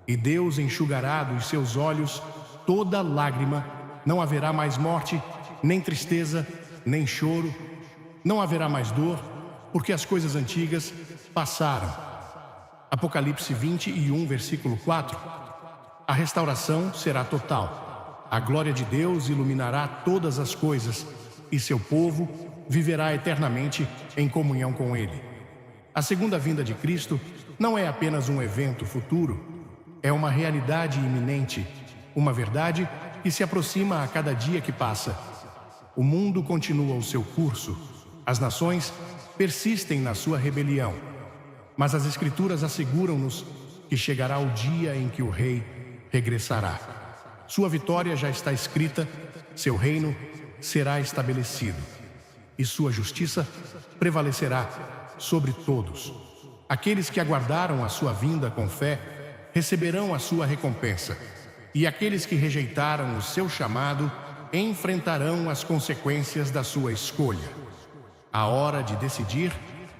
E Deus enxugará dos seus olhos toda lágrima, não haverá mais morte, nem tristeza, nem choro, não haverá mais dor, porque as coisas antigas passaram. Apocalipse 21, versículo 4. A restauração será total. A glória de Deus iluminará todas as coisas, e seu povo viverá eternamente em comunhão com Ele. A segunda vinda de Cristo não é apenas um evento futuro, é uma realidade iminente, uma verdade que se aproxima a cada dia que passa. O mundo continua o seu curso, as nações persistem na sua rebelião, mas as Escrituras asseguram-nos que chegará o dia em que o Rei regressará. Sua vitória já está escrita, seu reino será estabelecido, e sua justiça prevalecerá sobre todos. Aqueles que aguardaram a sua vinda com fé receberão a sua recompensa, e aqueles que rejeitaram o seu chamado enfrentarão as consequências da sua escolha. A hora de decidir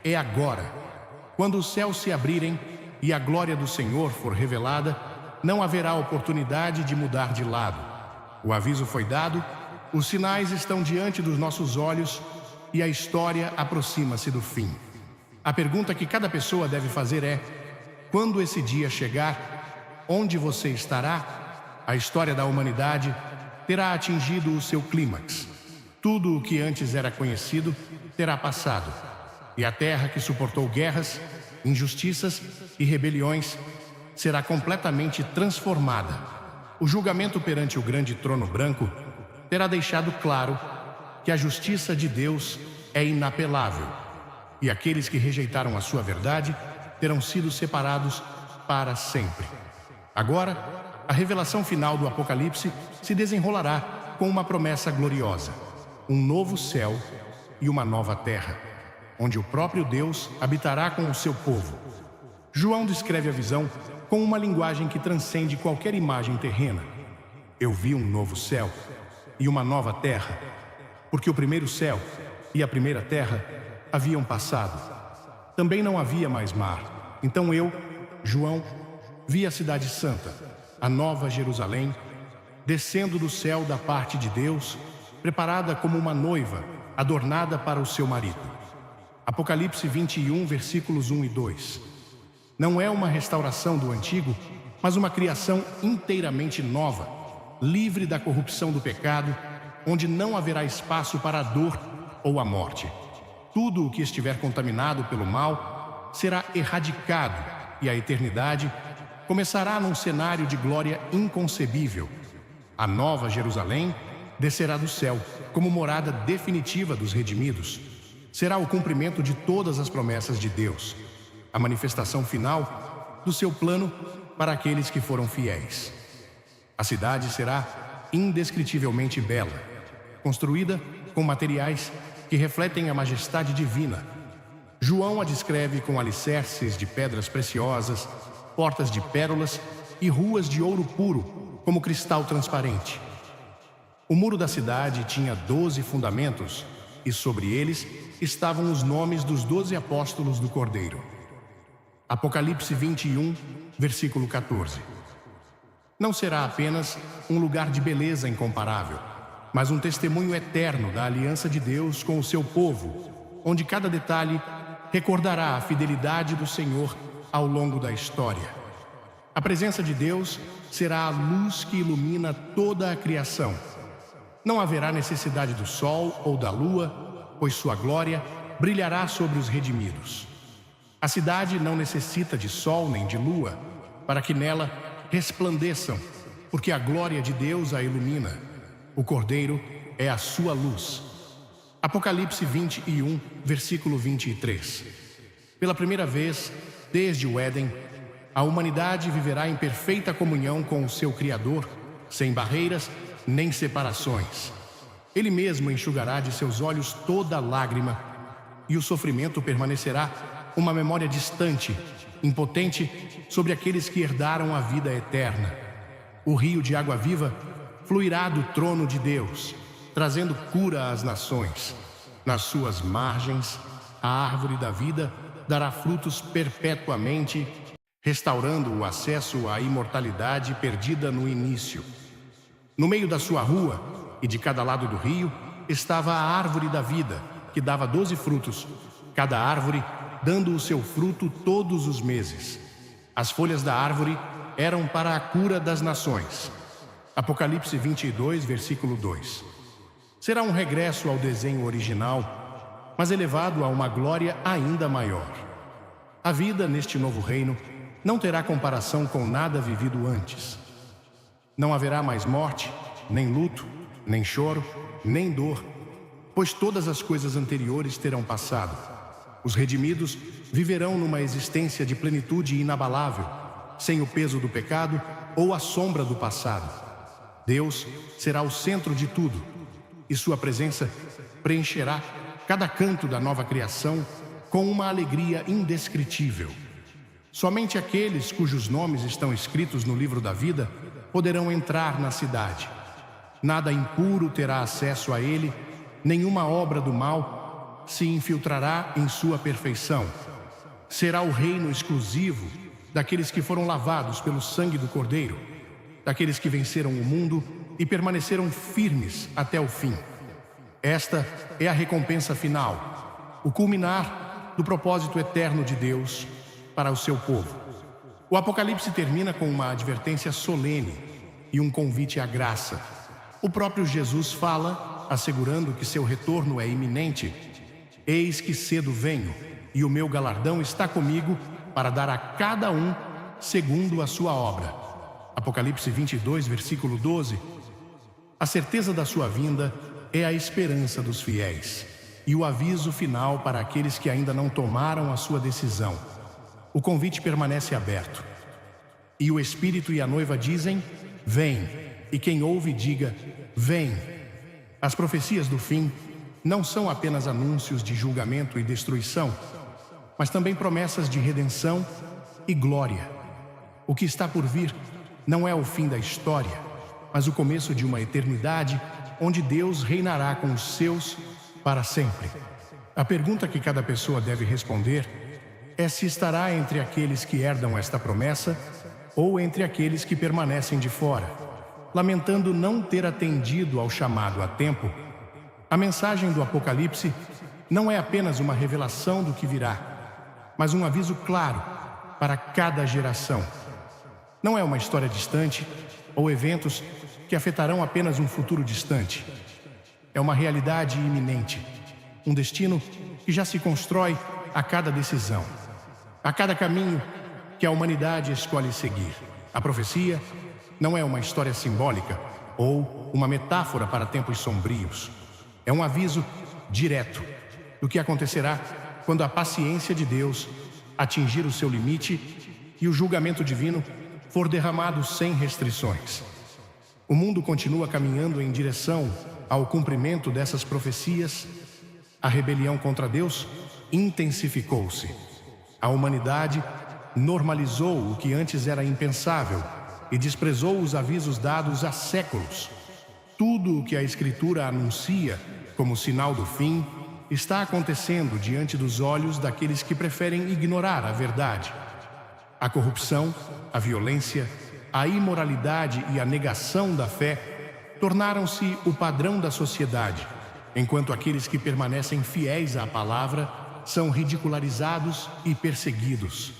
é agora. Quando os céus se abrirem e a glória do Senhor for revelada, não haverá oportunidade de mudar de lado. O aviso foi dado, os sinais estão diante dos nossos olhos e a história aproxima-se do fim. A pergunta que cada pessoa deve fazer é: quando esse dia chegar, onde você estará? A história da humanidade terá atingido o seu clímax. Tudo o que antes era conhecido terá passado, e a terra que suportou guerras, injustiças e rebeliões será completamente transformada. O julgamento perante o grande trono branco terá deixado claro que a justiça de Deus é inapelável, e aqueles que rejeitaram a sua verdade terão sido separados para sempre. Agora, a revelação final do Apocalipse se desenrolará com uma promessa gloriosa: um novo céu e uma nova terra, onde o próprio Deus habitará com o seu povo. João descreve a visão com uma linguagem que transcende qualquer imagem terrena. Eu vi um novo céu e uma nova terra, porque o primeiro céu e a primeira terra haviam passado. Também não havia mais mar. Então eu, João, vi a cidade santa, a nova Jerusalém, descendo do céu da parte de Deus, preparada como uma noiva, adornada para o seu marido. Apocalipse 21, versículos 1 e 2. Não é uma restauração do antigo, mas uma criação inteiramente nova, livre da corrupção do pecado, onde não haverá espaço para a dor ou a morte. Tudo o que estiver contaminado pelo mal será erradicado e a eternidade começará num cenário de glória inconcebível. A nova Jerusalém descerá do céu como morada definitiva dos redimidos. Será o cumprimento de todas as promessas de Deus, a manifestação final do seu plano para aqueles que foram fiéis. A cidade será indescritivelmente bela, construída com materiais que refletem a majestade divina. João a descreve com alicerces de pedras preciosas, portas de pérolas e ruas de ouro puro, como cristal transparente. O muro da cidade tinha 12 fundamentos, e sobre eles estavam os nomes dos 12 apóstolos do Cordeiro. Apocalipse 21, versículo 14. Não será apenas um lugar de beleza incomparável, mas um testemunho eterno da aliança de Deus com o seu povo, onde cada detalhe recordará a fidelidade do Senhor ao longo da história. A presença de Deus será a luz que ilumina toda a criação. Não haverá necessidade do sol ou da lua, pois sua glória brilhará sobre os redimidos. A cidade não necessita de sol nem de lua, para que nela resplandeçam, porque a glória de Deus a ilumina. O Cordeiro é a sua luz. Apocalipse 21, versículo 23. Pela primeira vez, desde o Éden, a humanidade viverá em perfeita comunhão com o seu Criador, sem barreiras nem separações. Ele mesmo enxugará de seus olhos toda lágrima, e o sofrimento permanecerá uma memória distante, impotente, sobre aqueles que herdaram a vida eterna. O rio de água viva fluirá do trono de Deus, trazendo cura às nações. Nas suas margens, a árvore da vida dará frutos perpetuamente, restaurando o acesso à imortalidade perdida no início. No meio da sua rua e de cada lado do rio estava a árvore da vida, que dava 12 frutos, cada árvore dando o seu fruto todos os meses. As folhas da árvore eram para a cura das nações. Apocalipse 22, versículo 2. Será um regresso ao desenho original, mas elevado a uma glória ainda maior. A vida neste novo reino não terá comparação com nada vivido antes. Não haverá mais morte, nem luto, nem choro, nem dor, pois todas as coisas anteriores terão passado. Os redimidos viverão numa existência de plenitude inabalável, sem o peso do pecado ou a sombra do passado. Deus será o centro de tudo, e sua presença preencherá cada canto da nova criação com uma alegria indescritível. Somente aqueles cujos nomes estão escritos no livro da vida poderão entrar na cidade. Nada impuro terá acesso a ele, nenhuma obra do mal se infiltrará em sua perfeição. Será o reino exclusivo daqueles que foram lavados pelo sangue do Cordeiro, daqueles que venceram o mundo e permaneceram firmes até o fim. Esta é a recompensa final, o culminar do propósito eterno de Deus para o seu povo. O Apocalipse termina com uma advertência solene e um convite à graça. O próprio Jesus fala, assegurando que seu retorno é iminente. Eis que cedo venho, e o meu galardão está comigo para dar a cada um segundo a sua obra. Apocalipse 22, versículo 12. A certeza da sua vinda é a esperança dos fiéis e o aviso final para aqueles que ainda não tomaram a sua decisão. O convite permanece aberto. E o Espírito e a noiva dizem: vem. E quem ouve diga: vem. As profecias do fim não são apenas anúncios de julgamento e destruição, mas também promessas de redenção e glória. O que está por vir não é o fim da história, mas o começo de uma eternidade onde Deus reinará com os seus para sempre. A pergunta que cada pessoa deve responder é se estará entre aqueles que herdam esta promessa ou entre aqueles que permanecem de fora, lamentando não ter atendido ao chamado a tempo. A mensagem do Apocalipse não é apenas uma revelação do que virá, mas um aviso claro para cada geração. Não é uma história distante ou eventos que afetarão apenas um futuro distante. É uma realidade iminente, um destino que já se constrói a cada decisão, a cada caminho que a humanidade escolhe seguir. A profecia não é uma história simbólica ou uma metáfora para tempos sombrios. É um aviso direto do que acontecerá quando a paciência de Deus atingir o seu limite e o julgamento divino for derramado sem restrições. O mundo continua caminhando em direção ao cumprimento dessas profecias. A rebelião contra Deus intensificou-se. A humanidade normalizou o que antes era impensável e desprezou os avisos dados há séculos. Tudo o que a Escritura anuncia como sinal do fim está acontecendo diante dos olhos daqueles que preferem ignorar a verdade. A corrupção, a violência, a imoralidade e a negação da fé tornaram-se o padrão da sociedade, enquanto aqueles que permanecem fiéis à palavra são ridicularizados e perseguidos.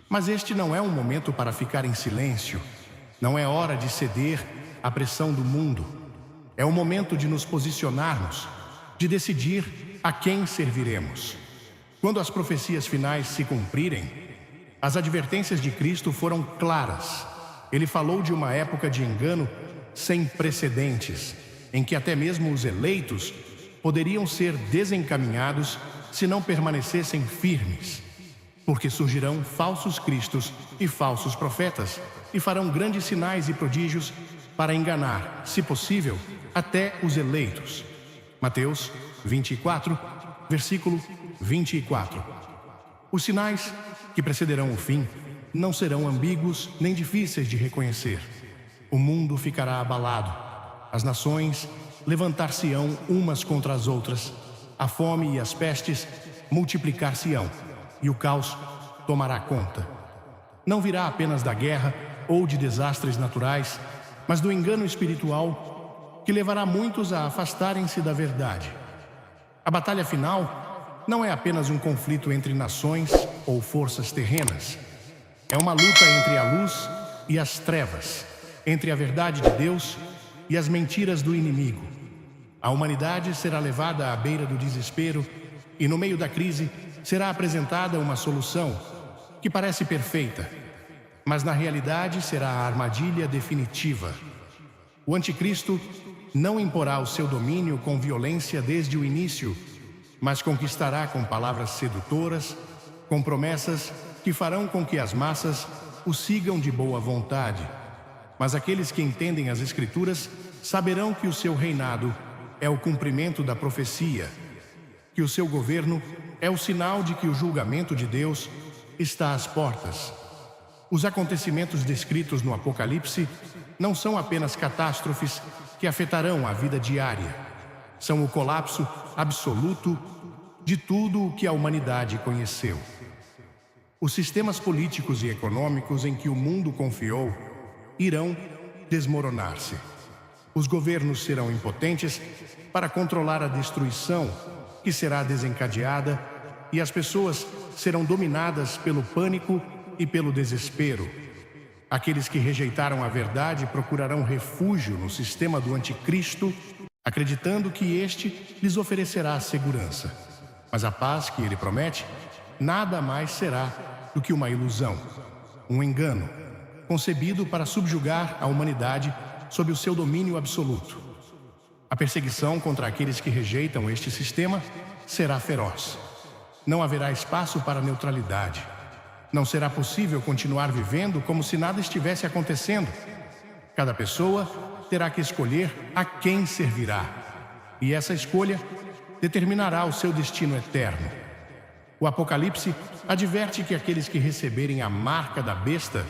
Mas este não é um momento para ficar em silêncio. Não é hora de ceder à pressão do mundo. É o momento de nos posicionarmos, de decidir a quem serviremos. Quando as profecias finais se cumprirem, as advertências de Cristo foram claras. Ele falou de uma época de engano sem precedentes, em que até mesmo os eleitos poderiam ser desencaminhados se não permanecessem firmes. Porque surgirão falsos cristos e falsos profetas, e farão grandes sinais e prodígios para enganar, se possível, até os eleitos. Mateus 24, versículo 24. Os sinais que precederão o fim não serão ambíguos nem difíceis de reconhecer. O mundo ficará abalado, as nações levantar-se-ão umas contra as outras, a fome e as pestes multiplicar-se-ão, e o caos tomará conta. Não virá apenas da guerra ou de desastres naturais, mas do engano espiritual que levará muitos a afastarem-se da verdade. A batalha final não é apenas um conflito entre nações ou forças terrenas. É uma luta entre a luz e as trevas, entre a verdade de Deus e as mentiras do inimigo. A humanidade será levada à beira do desespero e, no meio da crise, será apresentada uma solução que parece perfeita, mas na realidade será a armadilha definitiva. O anticristo não imporá o seu domínio com violência desde o início, mas conquistará com palavras sedutoras, com promessas que farão com que as massas o sigam de boa vontade. Mas aqueles que entendem as Escrituras saberão que o seu reinado é o cumprimento da profecia, que o seu governo é o sinal de que o julgamento de Deus está às portas. Os acontecimentos descritos no Apocalipse não são apenas catástrofes que afetarão a vida diária. São o colapso absoluto de tudo o que a humanidade conheceu. Os sistemas políticos e econômicos em que o mundo confiou irão desmoronar-se. Os governos serão impotentes para controlar a destruição que será desencadeada e as pessoas serão dominadas pelo pânico e pelo desespero. Aqueles que rejeitaram a verdade procurarão refúgio no sistema do anticristo, acreditando que este lhes oferecerá segurança. Mas a paz que ele promete nada mais será do que uma ilusão, um engano, concebido para subjugar a humanidade sob o seu domínio absoluto. A perseguição contra aqueles que rejeitam este sistema será feroz. Não haverá espaço para neutralidade. Não será possível continuar vivendo como se nada estivesse acontecendo. Cada pessoa terá que escolher a quem servirá. E essa escolha determinará o seu destino eterno. O Apocalipse adverte que aqueles que receberem a marca da besta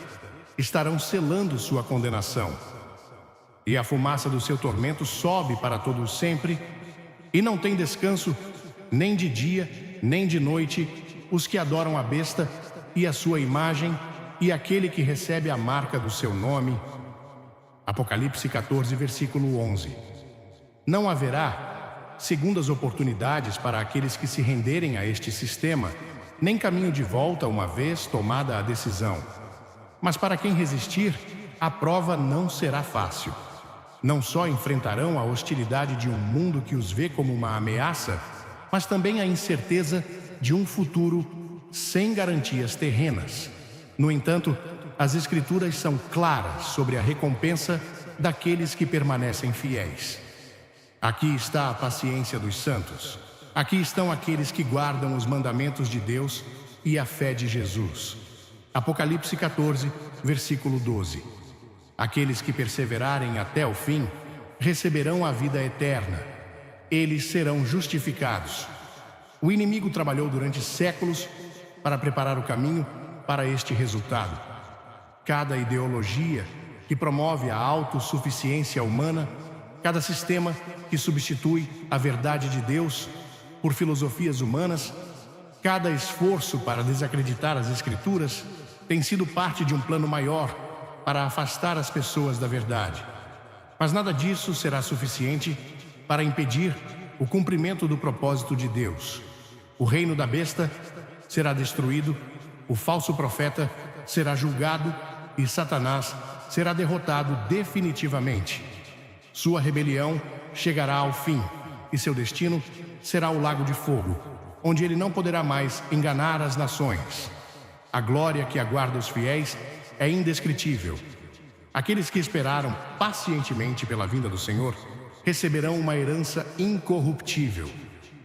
estarão selando sua condenação. E a fumaça do seu tormento sobe para todo sempre, e não tem descanso nem de dia, nem de noite, os que adoram a besta e a sua imagem e aquele que recebe a marca do seu nome. Apocalipse 14, versículo 11. Não haverá segundas oportunidades para aqueles que se renderem a este sistema, nem caminho de volta uma vez tomada a decisão. Mas para quem resistir, a prova não será fácil. Não só enfrentarão a hostilidade de um mundo que os vê como uma ameaça, mas também a incerteza de um futuro sem garantias terrenas. No entanto, as Escrituras são claras sobre a recompensa daqueles que permanecem fiéis. Aqui está a paciência dos santos. Aqui estão aqueles que guardam os mandamentos de Deus e a fé de Jesus. Apocalipse 14, versículo 12. Aqueles que perseverarem até o fim receberão a vida eterna. Eles serão justificados. O inimigo trabalhou durante séculos para preparar o caminho para este resultado. Cada ideologia que promove a autossuficiência humana, cada sistema que substitui a verdade de Deus por filosofias humanas, cada esforço para desacreditar as Escrituras tem sido parte de um plano maior para afastar as pessoas da verdade. Mas nada disso será suficiente para impedir o cumprimento do propósito de Deus. O reino da besta será destruído, o falso profeta será julgado e Satanás será derrotado definitivamente. Sua rebelião chegará ao fim e seu destino será o lago de fogo, onde ele não poderá mais enganar as nações. A glória que aguarda os fiéis é indescritível. Aqueles que esperaram pacientemente pela vinda do Senhor receberão uma herança incorruptível.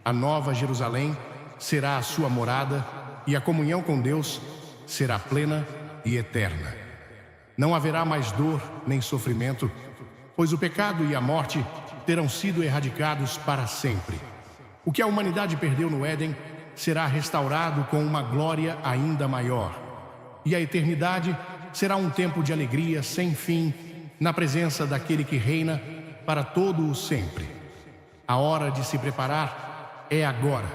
A nova Jerusalém será a sua morada e a comunhão com Deus será plena e eterna. Não haverá mais dor nem sofrimento, pois o pecado e a morte terão sido erradicados para sempre. O que a humanidade perdeu no Éden será restaurado com uma glória ainda maior. E a eternidade será um tempo de alegria sem fim, na presença daquele que reina para todo o sempre. A hora de se preparar é agora.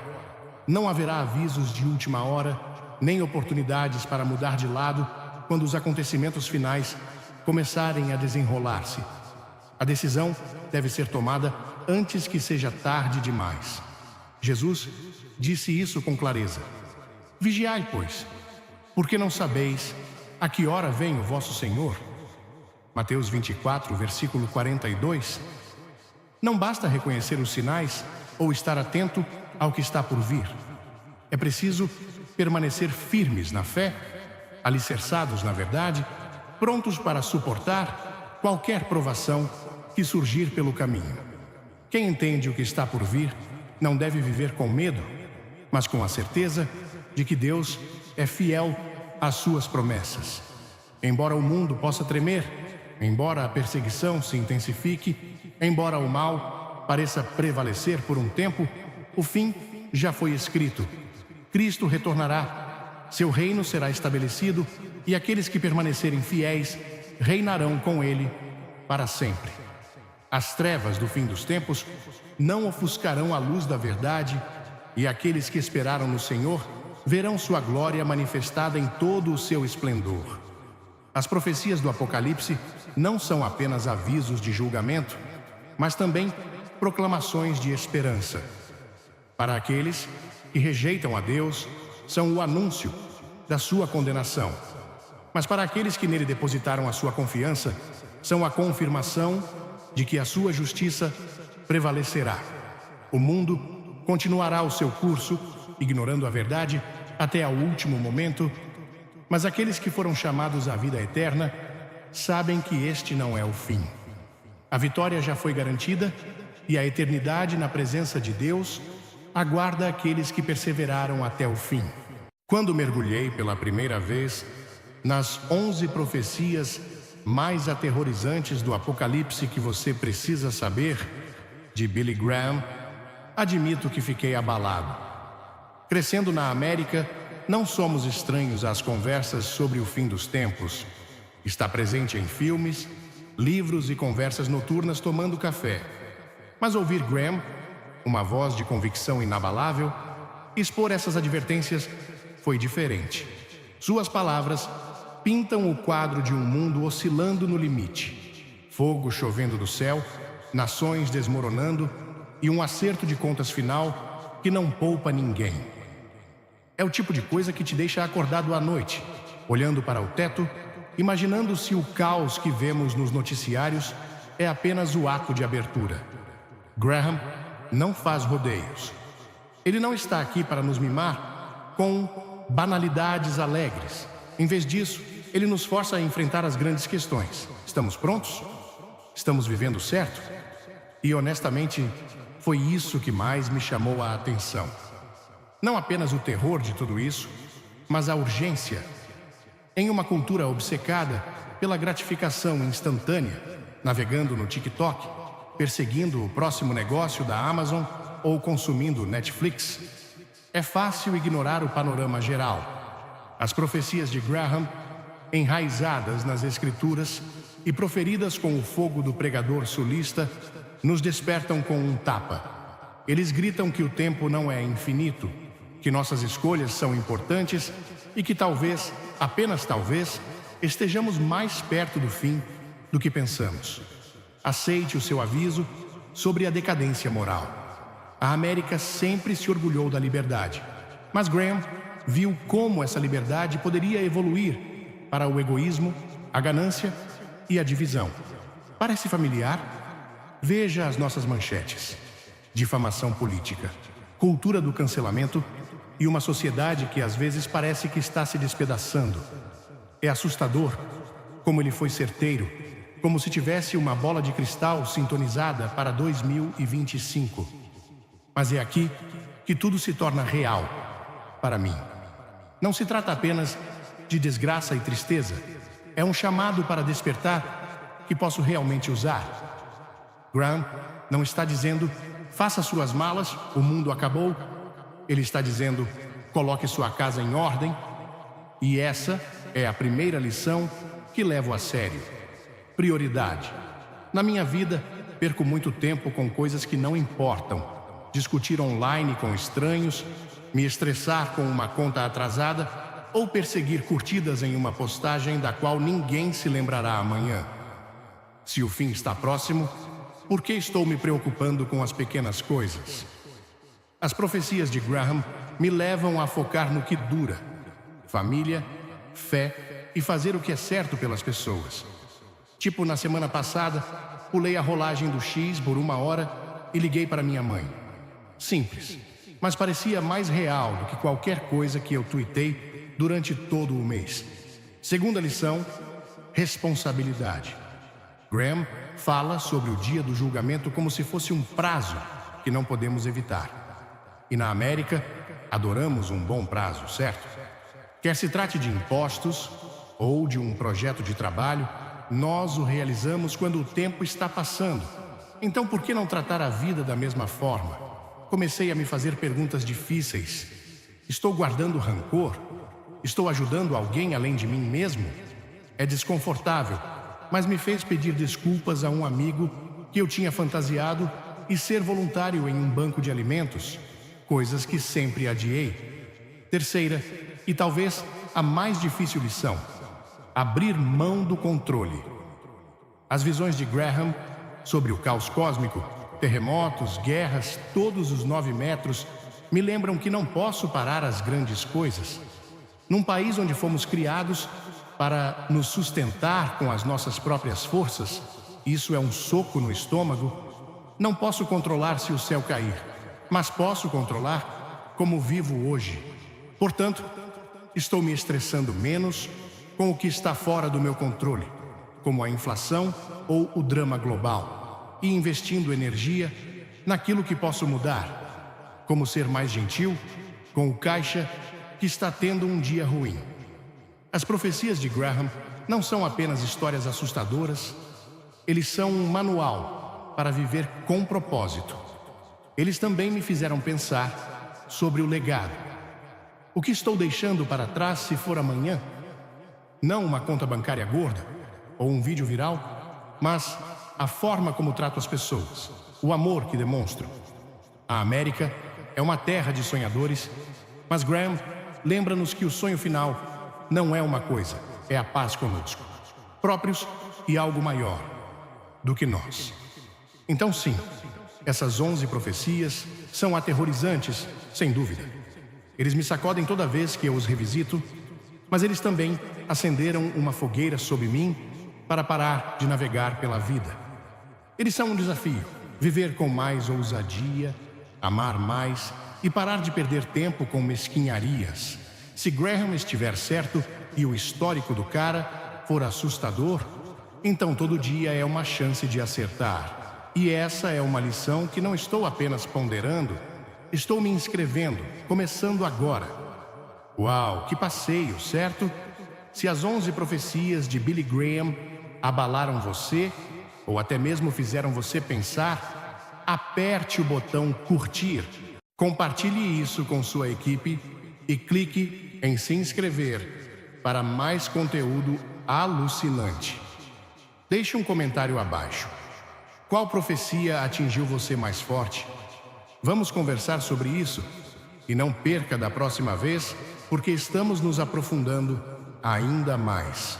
Não haverá avisos de última hora, nem oportunidades para mudar de lado quando os acontecimentos finais começarem a desenrolar-se. A decisão deve ser tomada antes que seja tarde demais. Jesus disse isso com clareza. Vigiai, pois, porque não sabeis a que hora vem o vosso Senhor. Mateus 24, versículo 42. Não basta reconhecer os sinais ou estar atento ao que está por vir. É preciso permanecer firmes na fé, alicerçados na verdade, prontos para suportar qualquer provação que surgir pelo caminho. Quem entende o que está por vir não deve viver com medo, mas com a certeza de que Deus é fiel às suas promessas. Embora o mundo possa tremer, embora a perseguição se intensifique, embora o mal pareça prevalecer por um tempo, o fim já foi escrito. Cristo retornará, seu reino será estabelecido e aqueles que permanecerem fiéis reinarão com ele para sempre. As trevas do fim dos tempos não ofuscarão a luz da verdade e aqueles que esperaram no Senhor verão sua glória manifestada em todo o seu esplendor. As profecias do Apocalipse não são apenas avisos de julgamento, mas também proclamações de esperança. Para aqueles que rejeitam a Deus, são o anúncio da sua condenação. Mas para aqueles que nele depositaram a sua confiança, são a confirmação de que a sua justiça prevalecerá. O mundo continuará o seu curso, ignorando a verdade até ao último momento, mas aqueles que foram chamados à vida eterna sabem que este não é o fim. A vitória já foi garantida e a eternidade na presença de Deus aguarda aqueles que perseveraram até o fim. Quando mergulhei pela primeira vez nas 11 profecias mais aterrorizantes do Apocalipse que você precisa saber, de Billy Graham, admito que fiquei abalado. Crescendo na América, não somos estranhos às conversas sobre o fim dos tempos. Está presente em filmes, livros e conversas noturnas tomando café. Mas ouvir Graham, uma voz de convicção inabalável, expor essas advertências foi diferente. Suas palavras pintam o quadro de um mundo oscilando no limite. Fogo chovendo do céu, nações desmoronando e um acerto de contas final que não poupa ninguém. É o tipo de coisa que te deixa acordado à noite, olhando para o teto, imaginando se o caos que vemos nos noticiários é apenas o ato de abertura. Graham não faz rodeios. Ele não está aqui para nos mimar com banalidades alegres. Em vez disso, ele nos força a enfrentar as grandes questões. Estamos prontos? Estamos vivendo certo? E honestamente, foi isso que mais me chamou a atenção. Não apenas o terror de tudo isso, mas a urgência. Em uma cultura obcecada pela gratificação instantânea, navegando no TikTok, perseguindo o próximo negócio da Amazon ou consumindo Netflix, é fácil ignorar o panorama geral. As profecias de Graham, enraizadas nas Escrituras e proferidas com o fogo do pregador sulista, nos despertam com um tapa. Eles gritam que o tempo não é infinito, que nossas escolhas são importantes e que talvez, apenas talvez, estejamos mais perto do fim do que pensamos. Aceite o seu aviso sobre a decadência moral. A América sempre se orgulhou da liberdade, mas Graham viu como essa liberdade poderia evoluir para o egoísmo, a ganância e a divisão. Parece familiar? Veja as nossas manchetes: difamação política, cultura do cancelamento e uma sociedade que às vezes parece que está se despedaçando. É assustador como ele foi certeiro, como se tivesse uma bola de cristal sintonizada para 2025. Mas é aqui que tudo se torna real para mim. Não se trata apenas de desgraça e tristeza. É um chamado para despertar que posso realmente usar. Graham não está dizendo, faça suas malas, o mundo acabou. Ele está dizendo, coloque sua casa em ordem. E essa é a primeira lição que levo a sério. Prioridade. Na minha vida, perco muito tempo com coisas que não importam. Discutir online com estranhos, me estressar com uma conta atrasada ou perseguir curtidas em uma postagem da qual ninguém se lembrará amanhã. Se o fim está próximo, por que estou me preocupando com as pequenas coisas? As profecias de Graham me levam a focar no que dura: família, fé e fazer o que é certo pelas pessoas. Tipo, na semana passada, pulei a rolagem do X por 1 hora e liguei para minha mãe. Simples, mas parecia mais real do que qualquer coisa que eu tuitei durante todo o mês. Segunda lição: responsabilidade. Graham fala sobre o dia do julgamento como se fosse um prazo que não podemos evitar. E na América, adoramos um bom prazo, certo? Quer se trate de impostos ou de um projeto de trabalho, nós o realizamos quando o tempo está passando. Então, por que não tratar a vida da mesma forma? Comecei a me fazer perguntas difíceis. Estou guardando rancor? Estou ajudando alguém além de mim mesmo? É desconfortável, mas me fez pedir desculpas a um amigo que eu tinha fantasiado e ser voluntário em um banco de alimentos, coisas que sempre adiei. Terceira, e talvez a mais difícil lição: abrir mão do controle. As visões de Graham sobre o caos cósmico, terremotos, guerras, todos os 9 metros, me lembram que não posso parar as grandes coisas. Num país onde fomos criados para nos sustentar com as nossas próprias forças, isso é um soco no estômago. Não posso controlar se o céu cair, mas posso controlar como vivo hoje. Portanto, estou me estressando menos com o que está fora do meu controle, como a inflação ou o drama global, e investindo energia naquilo que posso mudar, como ser mais gentil com o caixa que está tendo um dia ruim. As profecias de Graham não são apenas histórias assustadoras, eles são um manual para viver com propósito. Eles também me fizeram pensar sobre o legado. O que estou deixando para trás se for amanhã? Não uma conta bancária gorda ou um vídeo viral, mas a forma como trato as pessoas, o amor que demonstro. A América é uma terra de sonhadores, mas Graham lembra-nos que o sonho final não é uma coisa, é a paz conosco, próprios e algo maior do que nós. Então sim, essas 11 profecias são aterrorizantes, sem dúvida. Eles me sacodem toda vez que eu os revisito, mas eles também acenderam uma fogueira sob mim para parar de navegar pela vida. Eles são um desafio: viver com mais ousadia, amar mais e parar de perder tempo com mesquinharias. Se Graham estiver certo e o histórico do cara for assustador, então todo dia é uma chance de acertar. E essa é uma lição que não estou apenas ponderando, estou me inscrevendo, começando agora. Uau, que passeio, certo? Se as 11 profecias de Billy Graham abalaram você, ou até mesmo fizeram você pensar, aperte o botão curtir, compartilhe isso com sua equipe e clique em se inscrever para mais conteúdo alucinante. Deixe um comentário abaixo. Qual profecia atingiu você mais forte? Vamos conversar sobre isso? E não perca da próxima vez, porque estamos nos aprofundando ainda mais.